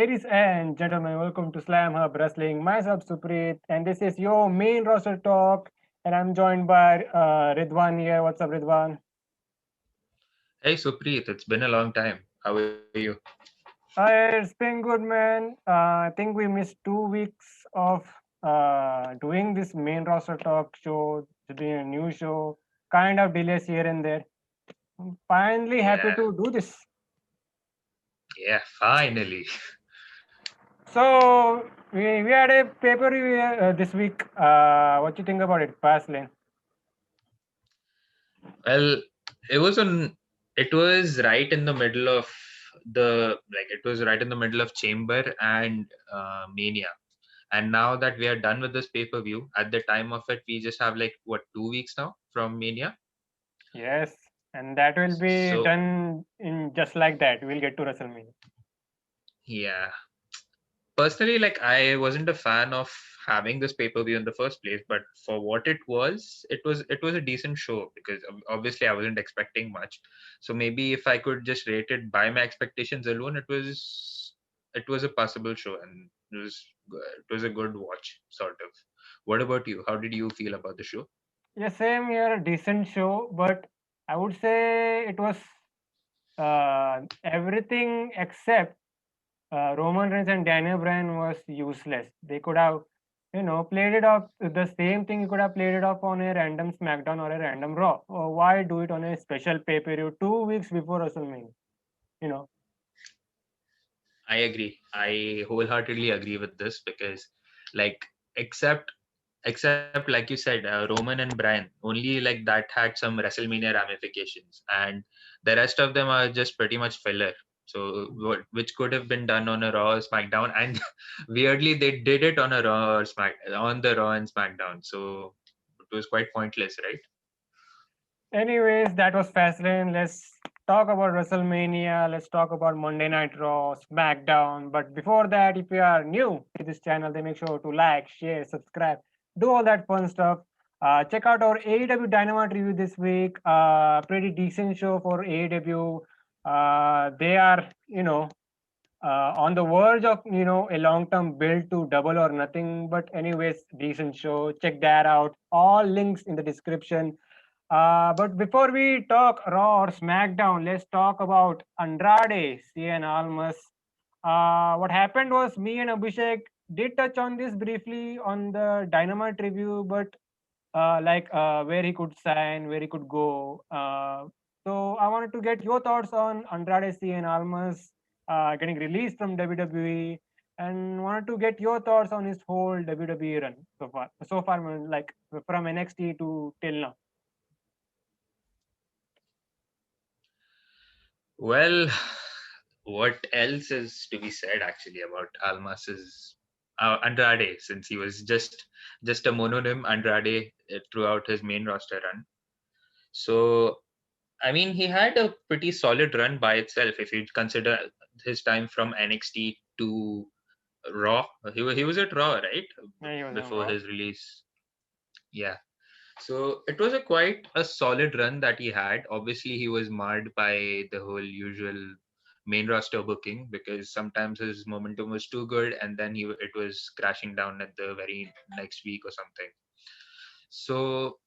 Ladies and gentlemen, welcome to Slamhub Wrestling. Myself Suprit, and this is your main roster talk. And I'm joined by Ridwan here. What's up, Ridwan? Hey Supreet, it's been a long time. How are you? It's been good, man. I think we missed 2 weeks of doing this main roster talk show. It's been a new show, kind of delays here and there. I'm finally happy Yeah, to do this. yeah, finally. So we had a paper review this week. What you think about it, Fastlane? Well, it was on. It was right in the middle of it was right in the middle of Chamber and Mania. And now that we are done with this pay-per-view, at the time of it, we just have like what 2 weeks now from Mania. Yes, and that will be So done in just like that. We'll get to WrestleMania. yeah, personally, like I wasn't a fan of having this pay-per-view in the first place, but for what it was a decent show because obviously I wasn't expecting much. So maybe if I could just rate it by my expectations alone, it was a possible show, and it was a good watch sort of. What about you? How did you feel about the show? Yeah, same here, a decent show, but I would say it was everything except Roman Reigns and Daniel Bryan was useless. They could have, played it off the same thing. You could have played it off on a random SmackDown or a random Raw. Or why do it on a special pay per view 2 weeks before WrestleMania? You know, I agree. I wholeheartedly agree with this because, like, except except like you said, Roman and Brian, only like that had some WrestleMania ramifications, and the rest of them are just pretty much filler. So, which could have been done on a Raw or SmackDown, and weirdly they did it on a Raw or on the Raw and SmackDown. So it was quite pointless, right? anyways, that was fascinating. Let's talk about WrestleMania. Let's talk about Monday Night Raw, SmackDown. But before that, if you are new to this channel, then make sure to like, share, subscribe, do all that fun stuff. Check out our AEW Dynamite review this week. Pretty decent show for AEW. They are, on the verge of a long-term build to Double or Nothing. But anyways, decent show. Check that out. All links in the description. But before we talk Raw or SmackDown, let's talk about Andrade, CN Almas. What happened was me and Abhishek did touch on this briefly on the Dynamite review, but where he could sign, where he could go. So I wanted to get your thoughts on Andrade CN Almas getting released from WWE, and wanted to get your thoughts on his whole WWE run so far. So far, like from NXT to till now. Well, what else is to be said actually about Almas's Andrade, since he was just a mononym Andrade throughout his main roster run. So I mean, he had a pretty solid run by itself if you consider his time from NXT to Raw. He was at Raw, right? Yeah, he was on Before Raw. his release. Yeah. So it was a quite a solid run that he had. Obviously, he was marred by the whole usual main roster booking because sometimes his momentum was too good and then it was crashing down at the very next week or something. So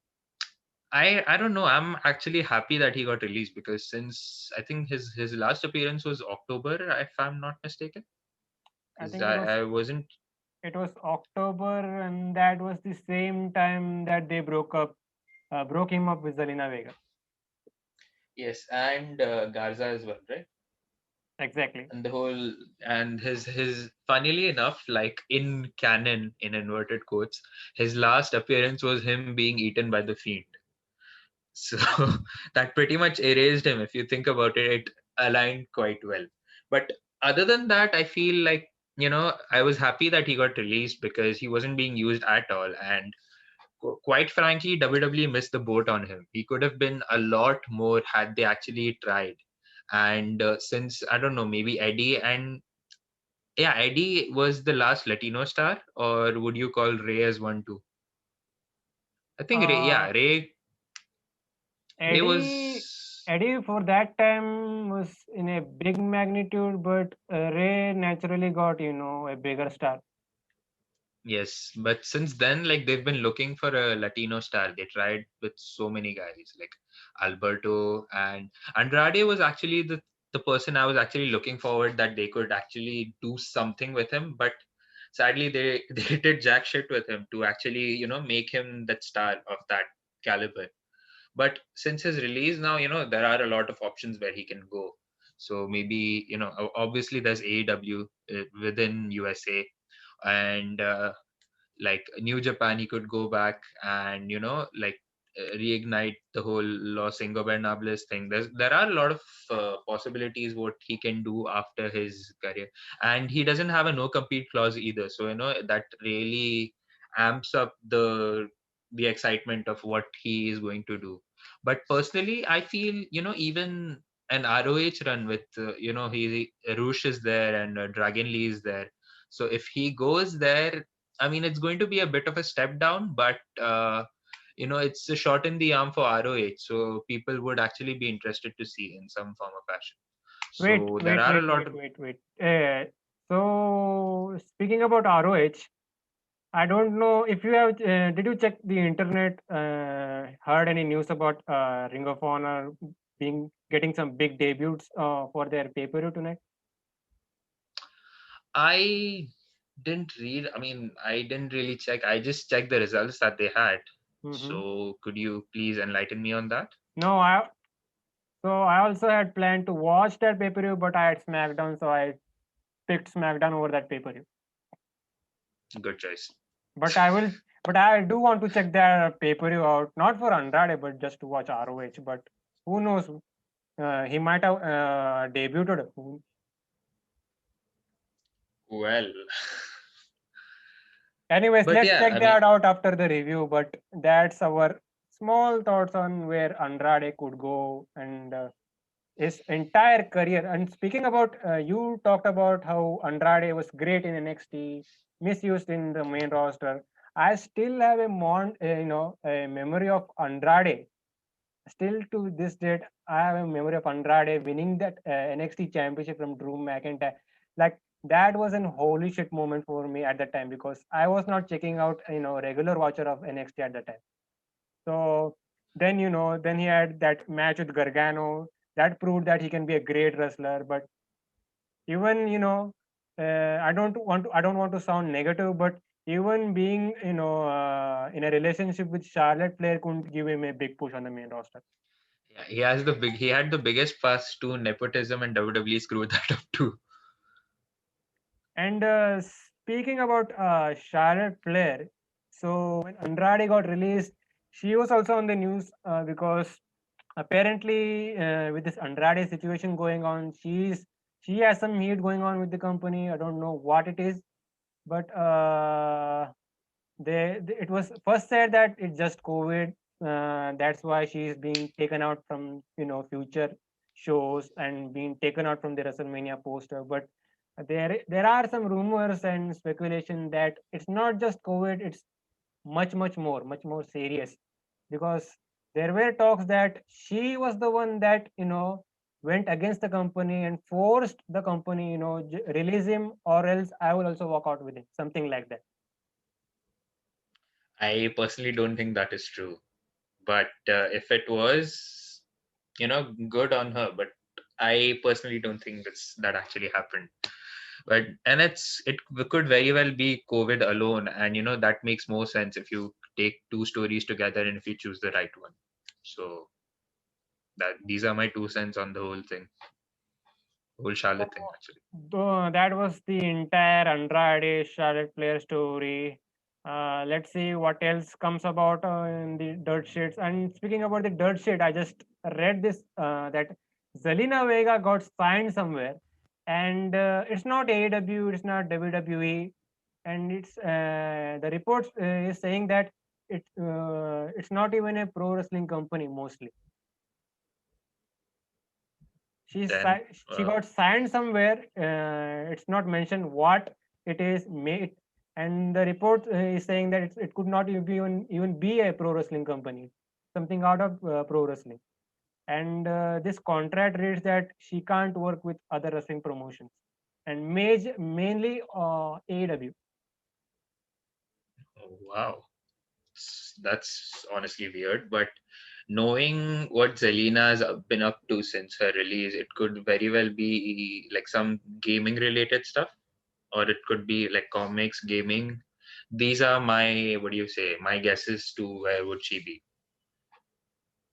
I don't know. I'm actually happy that he got released because since I think his last appearance was October, if I'm not mistaken, I because think it was I wasn't. October, and that was the same time that they broke him up with Zelina Vega. Yes, and Garza as well, right? Exactly. And the whole and his funnily enough, like in canon in inverted quotes, his last appearance was him being eaten by the Fiend. So that pretty much erased him. If you think about it, it aligned quite well. But other than that, I feel like, I was happy that he got released because he wasn't being used at all. And quite frankly, WWE missed the boat on him. He could have been a lot more had they actually tried. And since, I don't know, maybe Eddie and yeah, Eddie was the last Latino star, or would you call Ray as one too? I think Ray, Uh, yeah, Ray was. Eddie. Eddie for that time was in a big magnitude, but Ray naturally got, a bigger star. Yes, but since then, like they've been looking for a Latino star. They tried with so many guys, like Alberto and Andrade was actually the person I was actually looking forward that they could actually do something with him. But sadly, they they did jack shit with him to actually make him that star of that caliber. But since his release now, there are a lot of options where he can go. So maybe obviously there's AEW within USA and. Like New Japan, he could go back and like reignite the whole Los Ingobernables thing. There are a lot of possibilities what he can do after his career, and he doesn't have a no compete clause either. So that really amps up the excitement of what he is going to do. But personally, I feel even an ROH run with he Rush is there and Dragon Lee is there. So if he goes there, I mean, it's going to be a bit of a step down, but it's a shot in the arm for ROH, so people would actually be interested to see in some form or fashion. Wait, So there wait, are a wait, lot wait, of wait, wait. So speaking about ROH, I don't know if you have. Did you check the internet? Heard any news about Ring of Honor being getting some big debuts for their pay-per-view tonight? I didn't read. I mean, I didn't really check. I just checked the results that they had. Mm-hmm. So could you please enlighten me on that? No, I also had planned to watch that pay-per-view, but I had SmackDown, so I picked SmackDown over that pay-per-view. Good choice. But I will, but I do want to check their pay-per-view out, not for Andrade, but just to watch ROH. But who knows? He might have debuted. Well, Anyways, but let's yeah, check I mean, that out after the review. But that's our small thoughts on where Andrade could go and his entire career. And speaking about, you talked about how Andrade was great in NXT, misused in the main roster. I still have a memory of Andrade. Still to this date, I have a memory of Andrade winning that NXT championship from Drew McIntyre. Like that was an holy shit moment for me at that time because I was not checking out, regular watcher of NXT at that time. So then, then he had that match with Gargano that proved that he can be a great wrestler. But even, I don't want to sound negative, but even being, in a relationship with Charlotte Flair couldn't give him a big push on the main roster. yeah, he had the biggest pass to nepotism, and WWE screwed that up too. And speaking about Charlotte Flair, so when Andrade got released, she was also on the news because apparently with this Andrade situation going on, she has some heat going on with the company. I don't know what it is, but it was first said that it's just COVID. That's why she is being taken out from future shows and being taken out from the WrestleMania poster. But there are some rumors and speculation that it's not just COVID. It's much more serious because there were talks that she was the one that went against the company and forced the company release him or else I will also walk out with him, something like that. I personally don't think that is true. But if it was, good on her. But I personally don't think that actually happened. But and it could very well be COVID alone, and that makes more sense if you take two stories together and if you choose the right one. So that these are my 2 cents on the whole thing, whole So, Charlotte thing actually. that was the entire Andrade Charlotte Flair story. Let's see what else comes about in the dirt sheets. And speaking about the dirt sheet, I just read this that Zelina Vega got signed somewhere, and it's not AEW, it's not WWE, and the reports is saying that it's not even a pro wrestling company mostly. Then She got signed somewhere. It's not mentioned what it is made, and the report is saying that it could not even be a pro wrestling company, something out of pro wrestling. and this contract reads that she can't work with other wrestling promotions, and mainly AEW. Oh, wow. That's honestly weird, but knowing what Zelina has been up to since her release, it could very well be like some gaming related stuff, or it could be like comics, gaming. These are my, what do you say, my guesses to where would she be,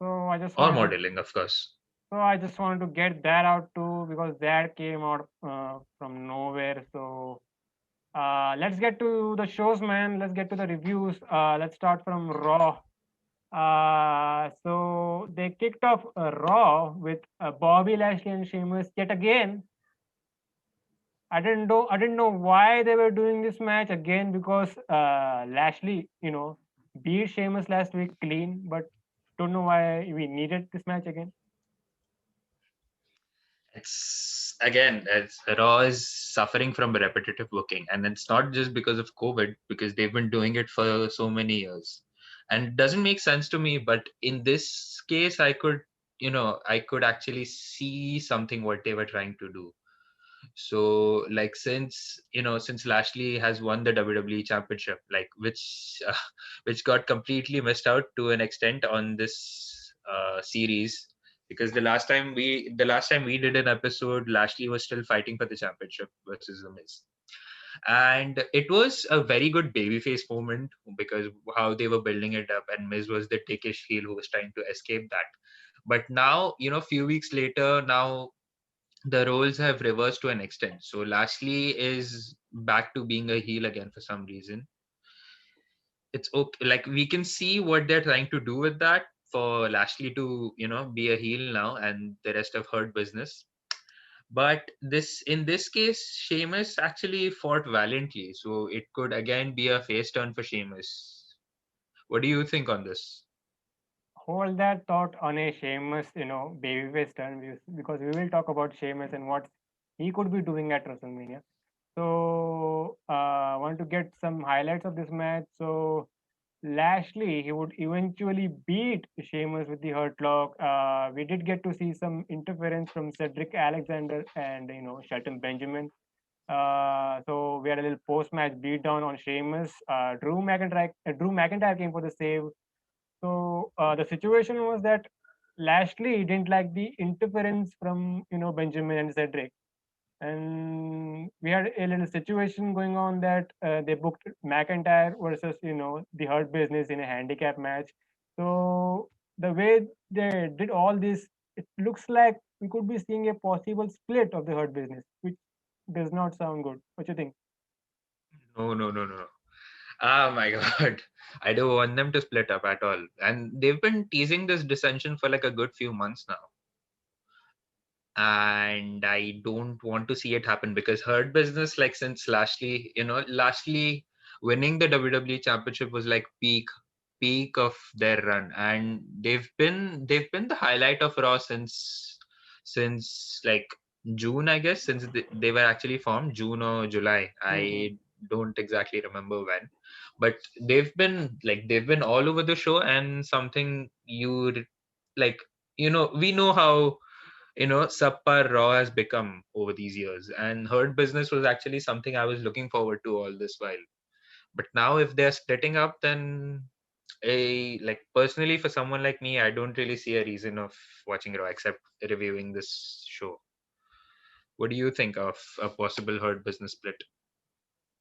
So I just or wanted to modeling, of course. get that out too, because that came out from nowhere. So let's get to the shows, man. Let's get to the reviews. Let's start from Raw. So they kicked off Raw with Bobby Lashley and Sheamus yet again. I didn't know why they were doing this match again, because Lashley, beat Sheamus last week clean, but don't know why we needed this match again. It's again, it's Raw is suffering from repetitive booking, and it's not just because of COVID, because they've been doing it for so many years, and it doesn't make sense to me. But in this case, I could actually see something what they were trying to do. So, like, since Lashley has won the WWE Championship, like which got completely missed out to an extent on this series, because the last time we did an episode, Lashley was still fighting for the championship versus The Miz, and it was a very good babyface moment because how they were building it up, and Miz was the dickish heel who was trying to escape that. But now, a few weeks later, now the roles have reversed to an extent. So Lashley is back to being a heel again for some reason. It's okay. Like, we can see what they're trying to do with that, for Lashley to, be a heel now and the rest of Hurt Business. But in this case, Sheamus actually fought valiantly. So it could again be a face turn for Sheamus. What do you think on this? Hold that thought on a Sheamus, babyface turn, because we will talk about Sheamus and what he could be doing at WrestleMania. So, I want to get some highlights of this match. So, Lashley, he would eventually beat Sheamus with the Hurt Lock. We did get to see some interference from Cedric Alexander and Shelton Benjamin. So we had a little post-match beatdown on Sheamus. Drew McIntyre came for the save. So the situation was that Lashley didn't like the interference from Benjamin and Cedric, and we had a little situation going on that they booked McIntyre versus the Hurt Business in a handicap match. So the way they did all this, it looks like we could be seeing a possible split of the Hurt Business, which does not sound good. What you think? No, no, no, no, no. Oh my God. I don't want them to split up at all. And they've been teasing this dissension for like a good few months now. And I don't want to see it happen, because Hurt Business, like, since Lashley winning the WWE Championship was like peak of their run, and they've been the highlight of Raw since like June, I guess, since they were actually formed, June or July. Hmm. I don't exactly remember when, but they've been all over the show, and something like, we know how subpar Raw has become over these years. And Hurt Business was actually something I was looking forward to all this while. But now, if they're splitting up, then like, personally, for someone like me, I don't really see a reason of watching Raw except reviewing this show. What do you think of a possible Hurt Business split?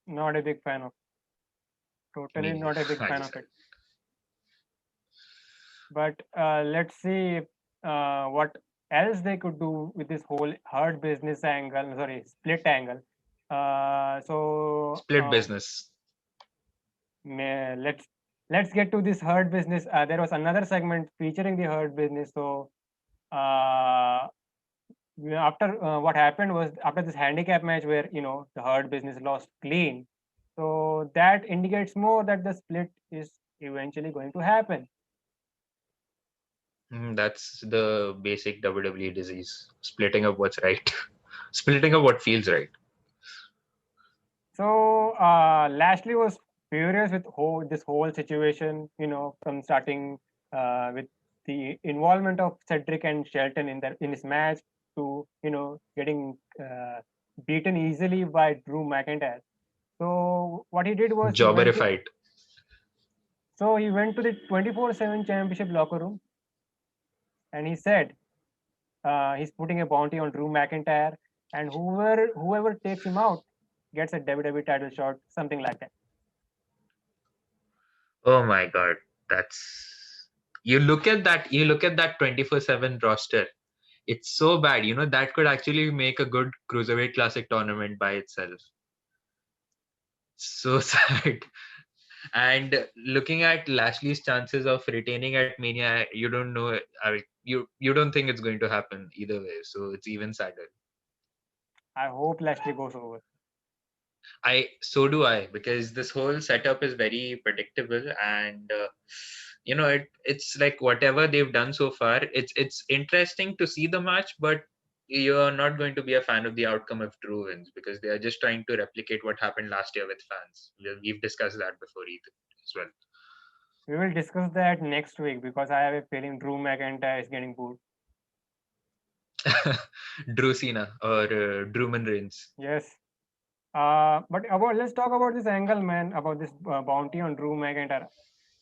Not a big fan of. Me Totally neither. not a big I fan just of it. But let's see what else they could do with this whole Hurt Business angle. Sorry, split angle. Uh, so split uh, business. let's get to this Hurt Business. There was another segment featuring the Hurt Business. So uh, after what happened was, after this handicap match where the Hurt Business lost clean, so that indicates more that the split is eventually going to happen. That's the basic WWE disease. Splitting up what's right. Splitting up what feels right. So Lashley was furious with this whole situation, from starting with the involvement of Cedric and Shelton in his match to getting beaten easily by Drew McIntyre. So what he did was Jobberified. he went to the 24/7 championship locker room and he said he's putting a bounty on Drew McIntyre, and whoever takes him out gets a WWE title shot, something like that. Oh my God, that's you look at that 24/7 roster. It's so bad, that could actually make a good Cruiserweight Classic tournament by itself. So sad. And looking at Lashley's chances of retaining at Mania, you don't know. You don't think it's going to happen either way. So it's even sadder. I hope Lashley goes over. So do I, because this whole setup is very predictable, and it's like whatever they've done so far. It's interesting to see the match, but you're not going to be a fan of the outcome if Drew wins, because they are just trying to replicate what happened last year with fans. We've discussed that before as well. We will discuss that next week because I have a feeling Drew McIntyre is getting booed. Drew Cena or Drewman Reigns. Yes. But let's talk about this angle, man, about this bounty on Drew McIntyre.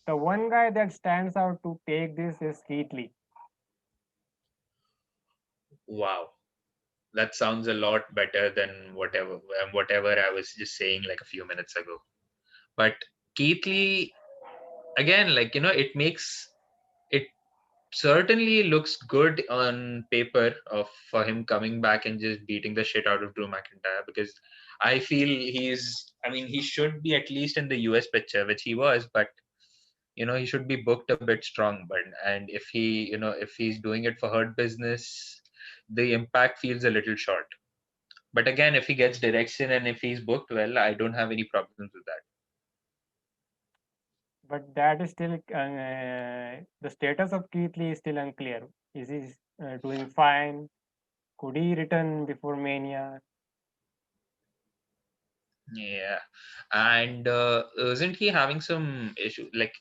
The one guy that stands out to take this is Keith Lee. Wow, that sounds a lot better than whatever I was just saying like a few minutes ago. But Keith Lee, again, it certainly looks good on paper for him coming back and just beating the shit out of Drew McIntyre, because I feel he should be at least in the US picture, which he was, but he should be booked a bit strong. But and if he's doing it for Hurt Business, the impact feels a little short. But again, if he gets direction and if he's booked well, I don't have any problems with that. But that is still the status of Keith Lee is still unclear. Is he doing fine? Could he return before Mania? Yeah, and isn't he having some issue? Like,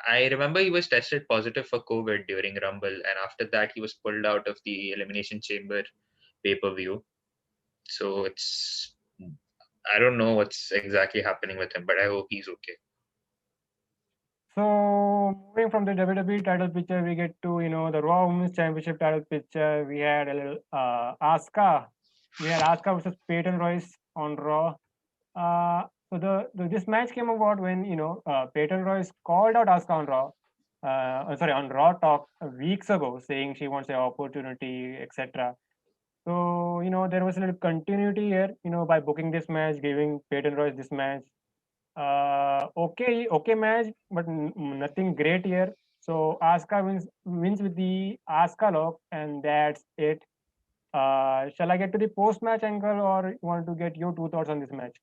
I remember he was tested positive for COVID during Rumble, and after that he was pulled out of the Elimination Chamber pay-per-view. So I don't know what's exactly happening with him, but I hope he's okay. So moving from the WWE title picture, we get to the Raw Women's Championship title picture. We had a little Asuka. We had Asuka versus Peyton Royce on Raw. So this match came about when Peyton Royce called out Asuka on Raw. On Raw Talk weeks ago, saying she wants an opportunity, etc. So there was a little continuity here. By booking this match, giving Peyton Royce this match. Okay match, but nothing great here. So Asuka wins with the Asuka lock, and that's it. Shall I get to the post match angle, or you want to get your two thoughts on this match?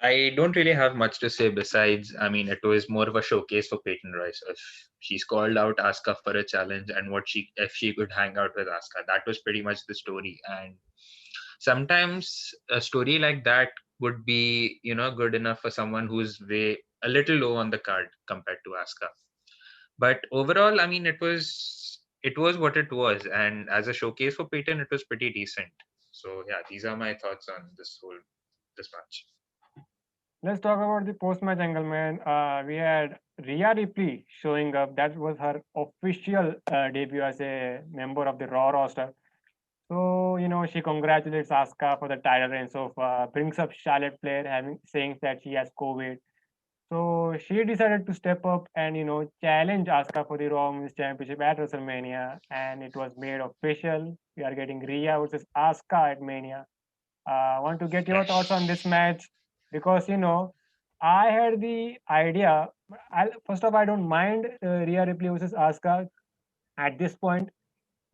I don't really have much to say besides, it was more of a showcase for Peyton Royce. If she's called out Asuka for a challenge, and if she could hang out with Asuka, that was pretty much the story. And sometimes a story like that would be, good enough for someone who's a little low on the card compared to Asuka. But overall, it was what it was, and as a showcase for Peyton, it was pretty decent. So yeah, these are my thoughts on this match. Let's talk about the post-match angle, man. We had Rhea Ripley showing up. That was her official debut as a member of the Raw roster. So, she congratulates Asuka for the title reign so far, brings up Charlotte Flair saying that she has COVID. So she decided to step up and, challenge Asuka for the Raw Women's Championship at WrestleMania. And it was made official. We are getting Rhea versus Asuka at Mania. Want to get your thoughts on this match? Because I had the idea. First off, I don't mind Rhea Ripley versus Asuka at this point,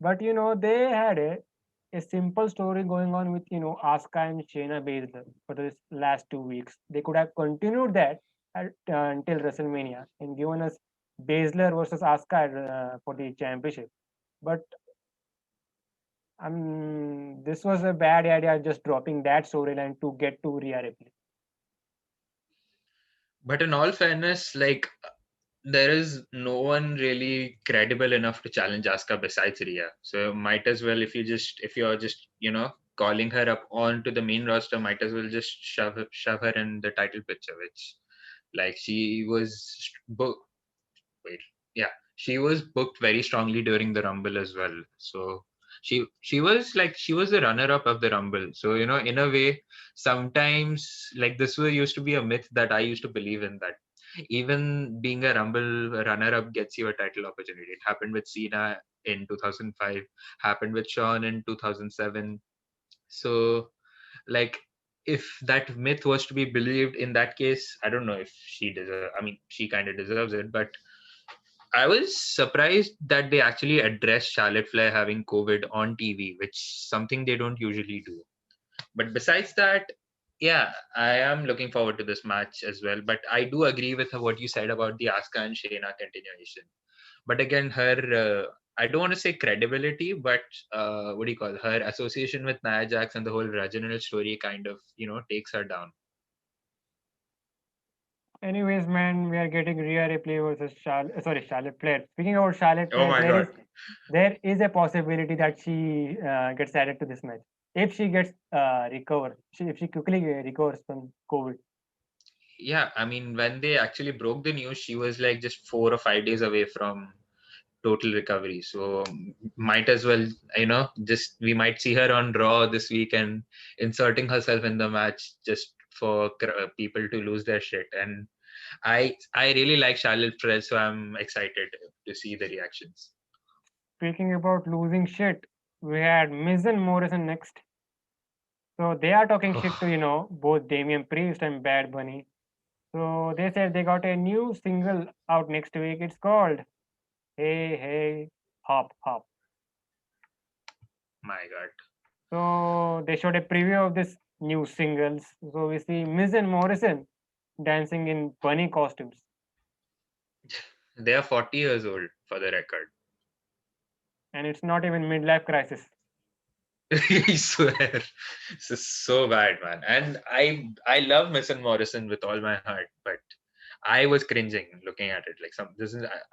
but they had a simple story going on with Asuka and Shayna Baszler for the last 2 weeks. They could have continued that until WrestleMania and given us Baszler versus Asuka for the championship. But this was a bad idea, just dropping that storyline to get to Rhea Ripley. But in all fairness, like, there is no one really credible enough to challenge Asuka besides Rhea. So might as well, if you're just calling her up onto the main roster, might as well just shove her in the title picture, which like she was booked. Wait, yeah, she was booked very strongly during the Rumble as well. So she was the runner up of the Rumble. So in a way, sometimes like this was used to be a myth that I used to believe in, that even being a Rumble runner up gets you a title opportunity. It happened with Cena in 2005, happened with Shawn in 2007. So like if that myth was to be believed, in that case, I don't know if I mean, she kind of deserves it, but I was surprised that they actually addressed Charlotte Flair having COVID on TV, which something they don't usually do. But besides that, yeah, I am looking forward to this match as well. But I do agree with what you said about the Asuka and Shayna continuation. But again, I don't want to say credibility, but what do you call her association with Nia Jax and the whole regional story kind of, takes her down. Anyways, man, we are getting Rhea Ripley versus Charlotte Flair. Speaking about Charlotte Oh Flair, my God. there is a possibility that she gets added to this match if she gets if she quickly recovers from COVID. Yeah, I mean, when they actually broke the news, she was like just 4 or 5 days away from total recovery. So might as well, just we might see her on Raw this week and inserting herself in the match just for people to lose their shit. And I really like Charlotte Flair, so I'm excited to see the reactions. Speaking about losing shit, we had Miz and Morrison next. So they are talking shit to both Damian Priest and Bad Bunny. So they said they got a new single out next week. It's called Hey Hey Hop Hop. My God. So they showed a preview of this new singles. So we see Miz and Morrison dancing in bunny costumes. They are 40 years old for the record. And it's not even midlife crisis. I swear, this is so bad, man. And I love Miss and Morrison with all my heart, but I was cringing looking at it. Like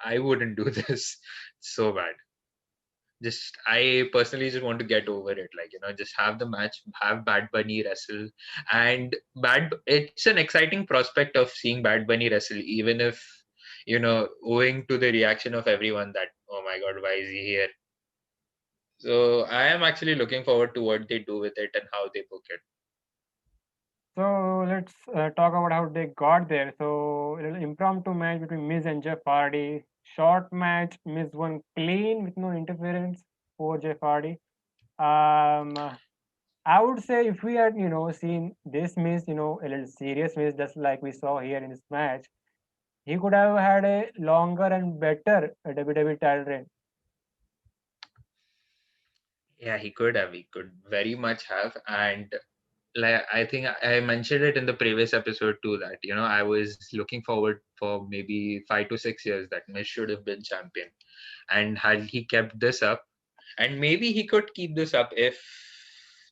I wouldn't do this. So bad. Just I personally just want to get over it. Like just have the match, have Bad Bunny wrestle, and It's an exciting prospect of seeing Bad Bunny wrestle, even if owing to the reaction of everyone that, oh my God, why is he here? So I am actually looking forward to what they do with it and how they book it. So let's talk about how they got there. So a little impromptu match between Miz and Jeff Hardy. Short match. Miz won clean with no interference for Jeff Hardy. Um, I would say if we had seen this Miz, a little serious Miz, just like we saw here in this match, he could have had a longer and better WWE title reign. Yeah, he could have. He could very much have. And like I think I mentioned it in the previous episode too, that I was looking forward for maybe 5 to 6 years that Miz should have been champion. And had he kept this up, and maybe he could keep this up if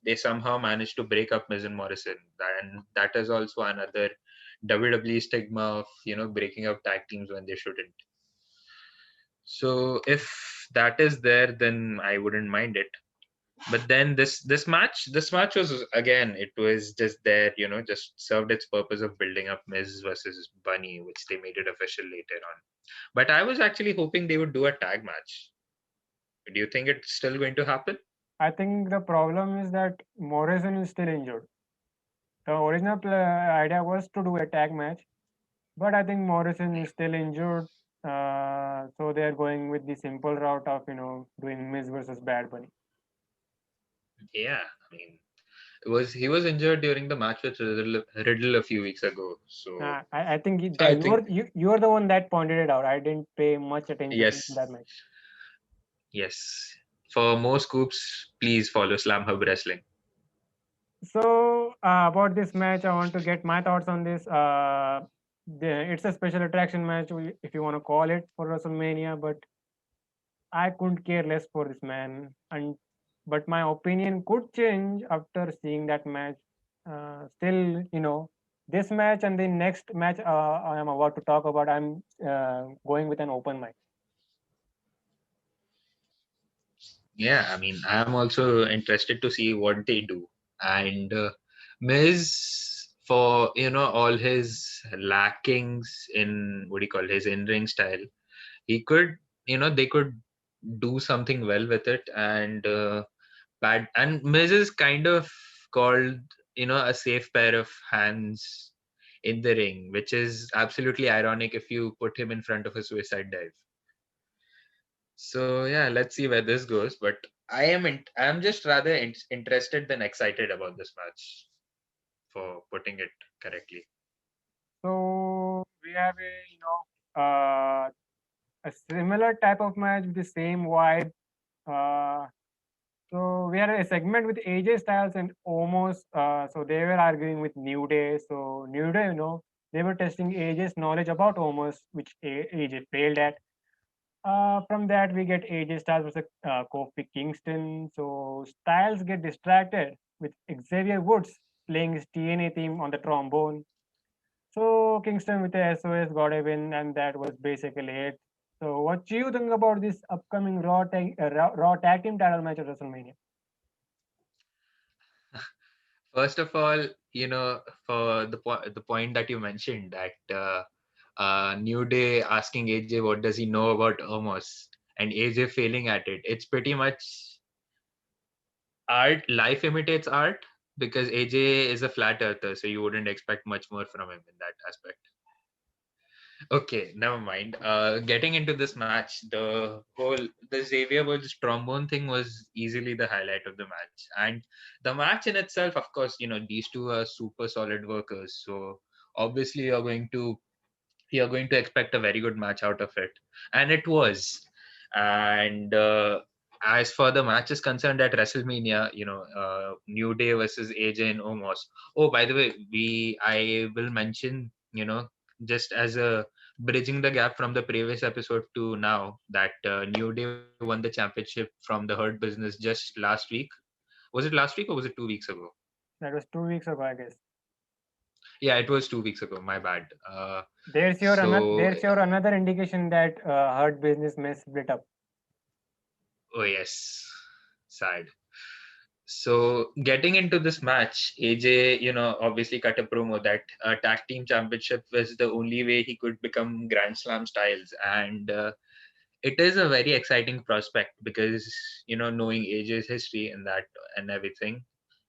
they somehow managed to break up Miz and Morrison. And that is also another WWE stigma of breaking up tag teams when they shouldn't. So if that is there, then I wouldn't mind it. But then this match was, again, it was just there, just served its purpose of building up Miz versus Bunny, which they made it official later on. But I was actually hoping they would do a tag match. Do you think it's still going to happen? I think the problem is that Morrison is still injured. The original idea was to do a tag match, but I think Morrison is still injured. So they are going with the simple route of doing Miz versus Bad Bunny. Yeah, I mean, he was injured during the match with Riddle a few weeks ago. So I think I that think you are the one that pointed it out. I didn't pay much attention to yes, that match. yes. For more scoops, please follow Slamhub Wrestling. So about this match, I want to get my thoughts on this. It's a special attraction match, if you want to call it, for WrestleMania, but I couldn't care less for this man. And but my opinion could change after seeing that match. Still, This match and the next match I am about to talk about, I'm going with an open mic. Yeah, I mean, I'm also interested to see what they do. And Miz, for all his lackings in what do you call his in-ring style, he could, they could do something well with it. And bad and Miz is kind of called, a safe pair of hands in the ring, which is absolutely ironic if you put him in front of a suicide dive. So yeah, let's see where this goes. But I'm just rather interested than excited about this match, for putting it correctly. So we have a similar type of match with the same vibe. Uh, so we had a segment with AJ Styles and Omos. So they were arguing with New Day. So New Day, they were testing AJ's knowledge about Omos, which AJ failed at. From that, we get AJ Styles versus Kofi Kingston. So Styles get distracted with Xavier Woods playing his TNA theme on the trombone. So Kingston with the SOS got a win, and that was basically it. So what do you think about this upcoming Raw tag team title match at WrestleMania? First of all, for the point that you mentioned, that New Day asking AJ what does he know about Omos, and AJ failing at it. It's pretty much art. Life imitates art, because AJ is a flat earther, so you wouldn't expect much more from him in that aspect. Okay, never mind. Getting into this match, the Xavier versus trombone thing was easily the highlight of the match, and the match in itself, of course, these two are super solid workers, so obviously you're going to expect a very good match out of it, and it was. And as for the match is concerned at WrestleMania, New Day versus AJ and Omos. Oh, by the way, I will mention, just as a bridging the gap from the previous episode to now, that New Day won the championship from the Hurt Business just last week. Was it last week or was it 2 weeks ago? That was 2 weeks ago, I guess. Yeah, it was 2 weeks ago. My bad. There's So, your another indication that Hurt Business may split up. oh yes, sad. So getting into this match, AJ, obviously cut a promo that a tag team championship was the only way he could become Grand Slam styles, and it is a very exciting prospect because knowing AJ's history and that and everything,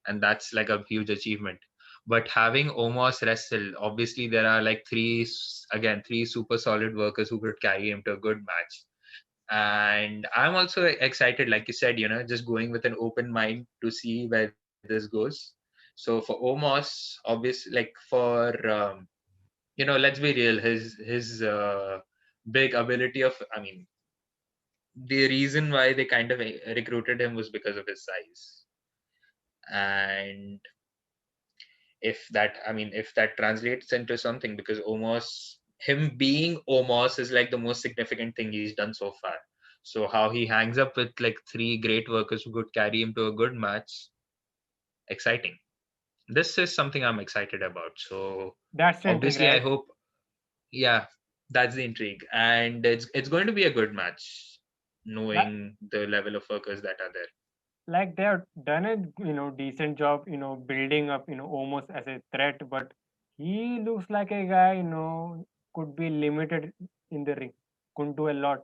and that's like a huge achievement. But having Omos wrestle, obviously there are like three super solid workers who could carry him to a good match. And I'm also excited, like you said, just going with an open mind to see where this goes. So for Omos, obviously, like for let's be real, his big ability of, I mean, the reason why they kind of recruited him was because of his size. And if that translates into something, because him being Omos is like the most significant thing he's done so far. So how he hangs up with like three great workers who could carry him to a good match, exciting. This is something I'm excited about. So That's the intrigue, obviously I right? hope, yeah, that's the intrigue. And it's going to be a good match, Like, knowing the level of workers that are there. like they have done a decent job, building up, almost as a threat, but he looks like a guy, could be limited in the ring, couldn't do a lot.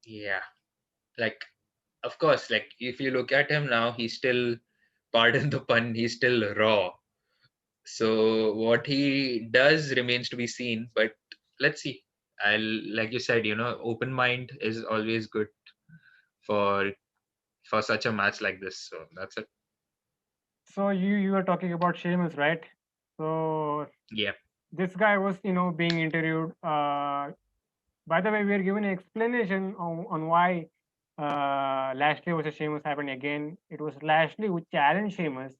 Yeah. Like, of course, like if you look at him now, he's still, pardon the pun, he's still raw. So what he does remains to be seen, but let's see. Like you said, open mind is always good for for such a match like this. So that's it. So you were talking about Sheamus, right? So Yeah. this guy was, being interviewed. By the way, we are given an explanation on why Lashley versus Sheamus happened again. It was Lashley who challenged Sheamus.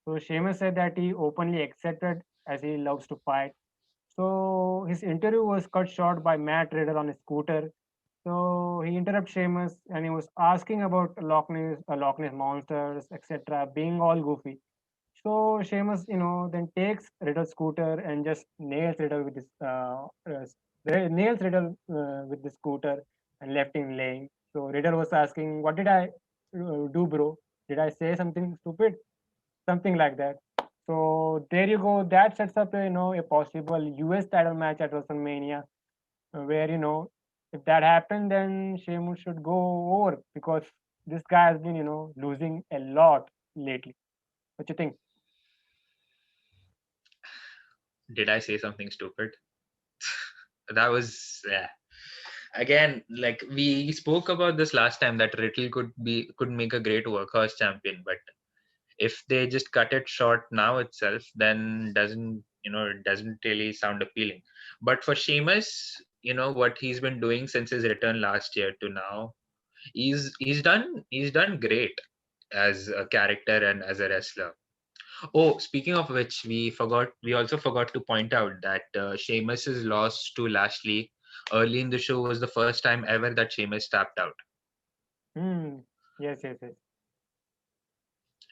So Sheamus said that he openly accepted as he loves to fight. So his interview was cut short by Matt Riddle on a scooter. So he interrupted Sheamus and he was asking about Loch Ness monsters, etc., being all goofy. So Sheamus, then takes Riddle's scooter and just nails Riddle with this nails Riddle with the scooter and left him laying. So Riddle was asking, "What did I do, bro? Did I say something stupid? Something like that." So there you go. That sets up a possible US title match at WrestleMania, where if that happened, then Sheamus should go over because this guy has been losing a lot lately. What you think? Did I say something stupid? That was, yeah. Again, like we spoke about this last time, that Riddle could make a great workhorse champion, but if they just cut it short now itself, then it doesn't really sound appealing. But for Sheamus, what he's been doing since his return last year to now, he's done great as a character and as a wrestler. Oh, speaking of which, we also forgot to point out that Sheamus's loss to Lashley early in the show was the first time ever that Sheamus tapped out. Hmm. Yes, yes, yes.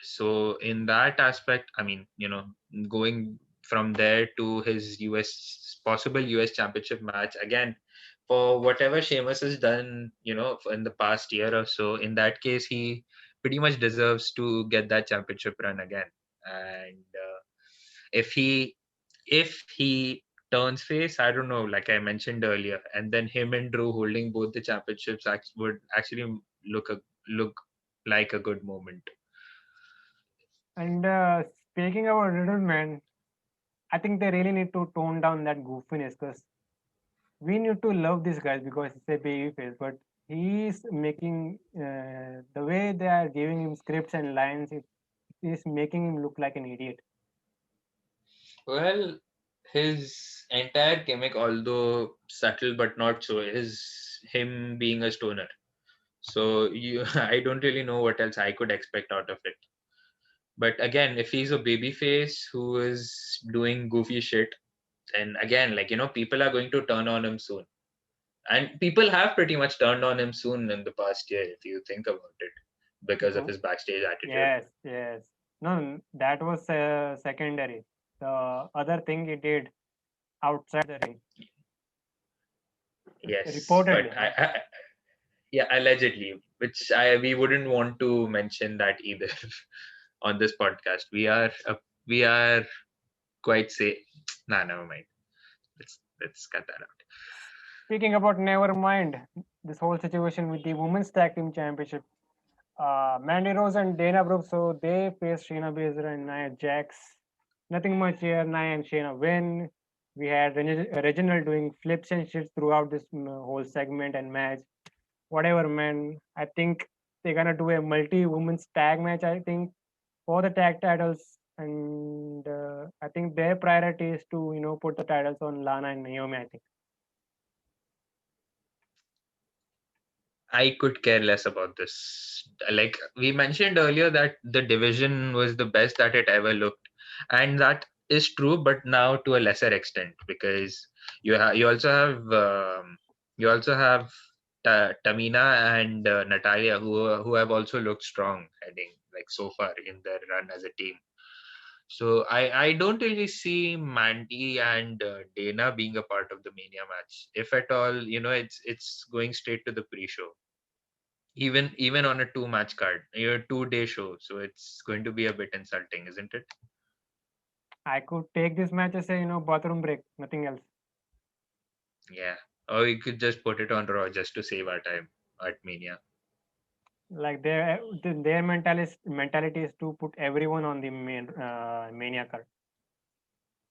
So in that aspect, I mean, going from there to his possible US championship match again, for whatever Sheamus has done, in the past year or so, in that case, he pretty much deserves to get that championship run again. And if he if he turns face, I don't know, like I mentioned earlier, and then him and Drew holding both the championships would actually look like a good moment. And speaking about Riddle, man, I think they really need to tone down that goofiness because we need to love these guys because it's a baby face, but he's making the way they are giving him scripts and lines, it is making him look like an idiot. Well, his entire gimmick, although subtle but not so, is him being a stoner. So I don't really know what else I could expect out of it. But again, if he's a babyface who is doing goofy shit, then again, like people are going to turn on him soon, and people have pretty much turned on him soon in the past year, if you think about it, because of So, his backstage attitude. yes, yes. No, that was secondary. The other thing he did outside the ring, Yes, but reportedly. yeah, allegedly, which we wouldn't want to mention that either on this podcast. We are quite safe. Nah, never mind. Let's cut that out. Speaking about never mind, this whole situation with the women's tag team championship, Mandy Rose and Dana Brooke, so they faced Shayna Baszler and Nia Jax. Nothing much here. Nia and Shayna win. We had Reginald doing flips and shit throughout this whole segment and match. Whatever, man. I think they're gonna do a multi-women's tag match. I think for the tag titles, and I think their priority is to put the titles on Lana and Naomi. I think. I could care less about this. Like we mentioned earlier, that the division was the best that it ever looked, and that is true, but now to a lesser extent, because you also have Tamina and Natalia, who have also looked strong heading like so far in their run as a team. So I don't really see Mandy and Dana being a part of the Mania match. If at all, it's going straight to the pre-show. Even on a two-match card, 2-day show. So it's going to be a bit insulting, isn't it? I could take this match as a bathroom break, nothing else. Yeah. Or we could just put it on Raw just to save our time at Mania. Like their mentality is to put everyone on the main mania card.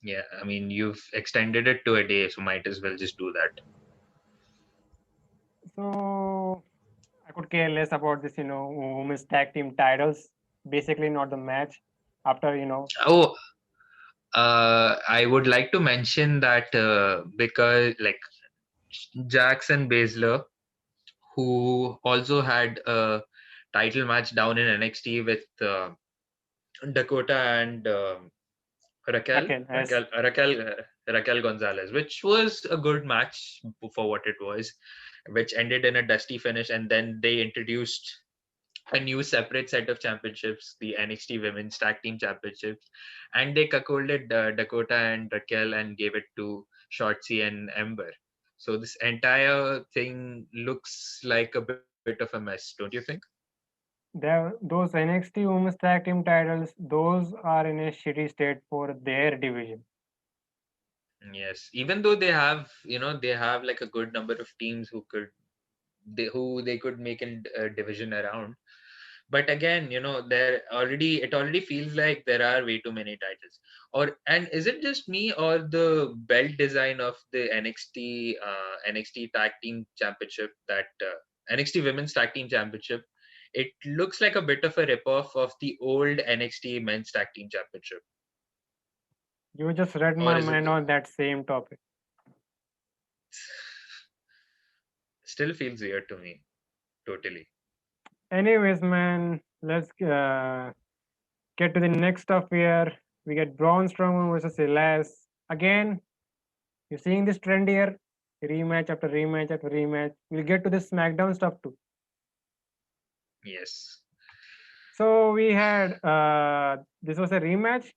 Yeah, I mean you've extended it to a day, so might as well just do that. So I could care less about this, women's tag team titles. Basically, not the match. After Oh, I would like to mention that because like Jackson Baszler, who also had a title match down in NXT with Dakota and Raquel, Raquel, yes. Raquel, Raquel, Raquel Gonzalez, which was a good match for what it was, which ended in a dusty finish, and then they introduced a new separate set of championships, the NXT Women's Tag Team Championships, and they cuckolded Dakota and Raquel and gave it to Shotzi and Ember. So this entire thing looks like a bit of a mess, don't you think? Those NXT Women's Tag Team titles, those are in a shitty state for their division. Yes, even though they have like a good number of teams who they could make a division around. But again, it already feels like there are way too many titles. And is it just me, or the belt design of the NXT Tag Team Championship, that NXT Women's Tag Team Championship, it looks like a bit of a ripoff of the old NXT Men's Tag Team Championship. You just read Or my is it mind on that same topic. still feels weird to me? Totally. Anyways, man, let's get to the next stuff here. We get Braun Strowman versus Elias. Again, you're seeing this trend here. Rematch after rematch after rematch. We'll get to this SmackDown stuff too. Yes. So we had this was a rematch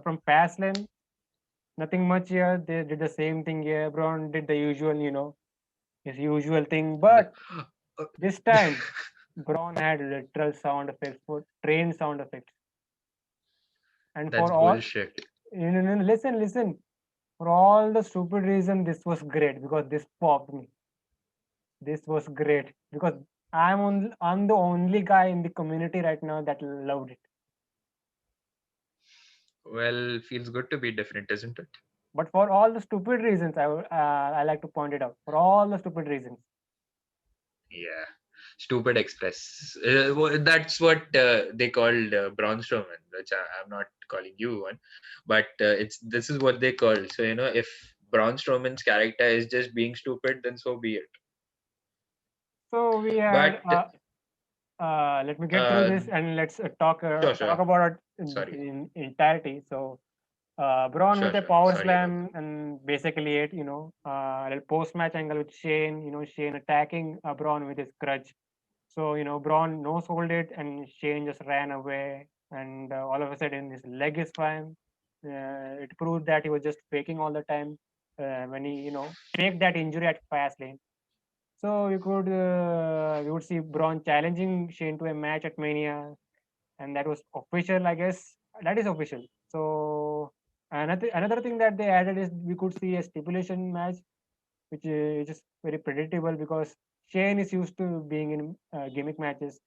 from Fastlane. Nothing much here. They did the same thing here. Braun did the usual, his usual thing. The, But this time, Braun had literal sound effects for trained sound effects. And that's for all, bullshit. listen. For all the stupid reason, this was great because this popped me. This was great because I'm the only guy in the community right now that loved it. Well, feels good to be different, isn't it? But for all the stupid reasons, I like to point it out. For all the stupid reasons. Yeah. Stupid Express. That's what they called Braun Strowman, which I'm not calling you one, but this is what they call. So if Braun Strowman's character is just being stupid, then so be it. So we had But let me get through uh, this and let's sure, talk sure. about it Sorry, in entirety. So Braun with sure, a sure. power Sorry about slam and basically it, a post match angle with Shane, Shane attacking Braun with his crutch. So Braun no sold it and Shane just ran away and all of a sudden his leg is fine. It proved that he was just faking all the time when he faked that injury at Fastlane. So we would see Braun challenging Shane to a match at Mania, and that was official, I guess. That is official. So another thing that they added is we could see a stipulation match, which is very predictable because Shane is used to being in gimmick matches.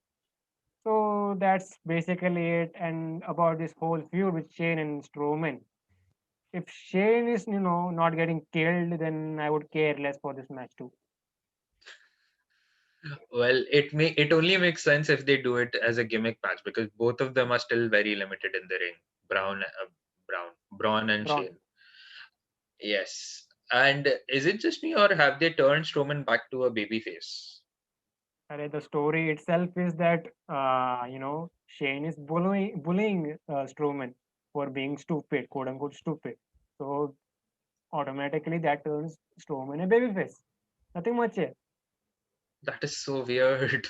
So that's basically it. And about this whole feud with Shane and Strowman. If Shane is not getting killed, then I would care less for this match too. Well, it only makes sense if they do it as a gimmick match, because both of them are still very limited in the ring. Braun and Braun. Shane. Yes. And is it just me, or have they turned Strowman back to a babyface? The story itself is that Shane is bullying Strowman for being stupid, quote unquote stupid. So automatically that turns Strowman a babyface. Nothing much here. That is so weird.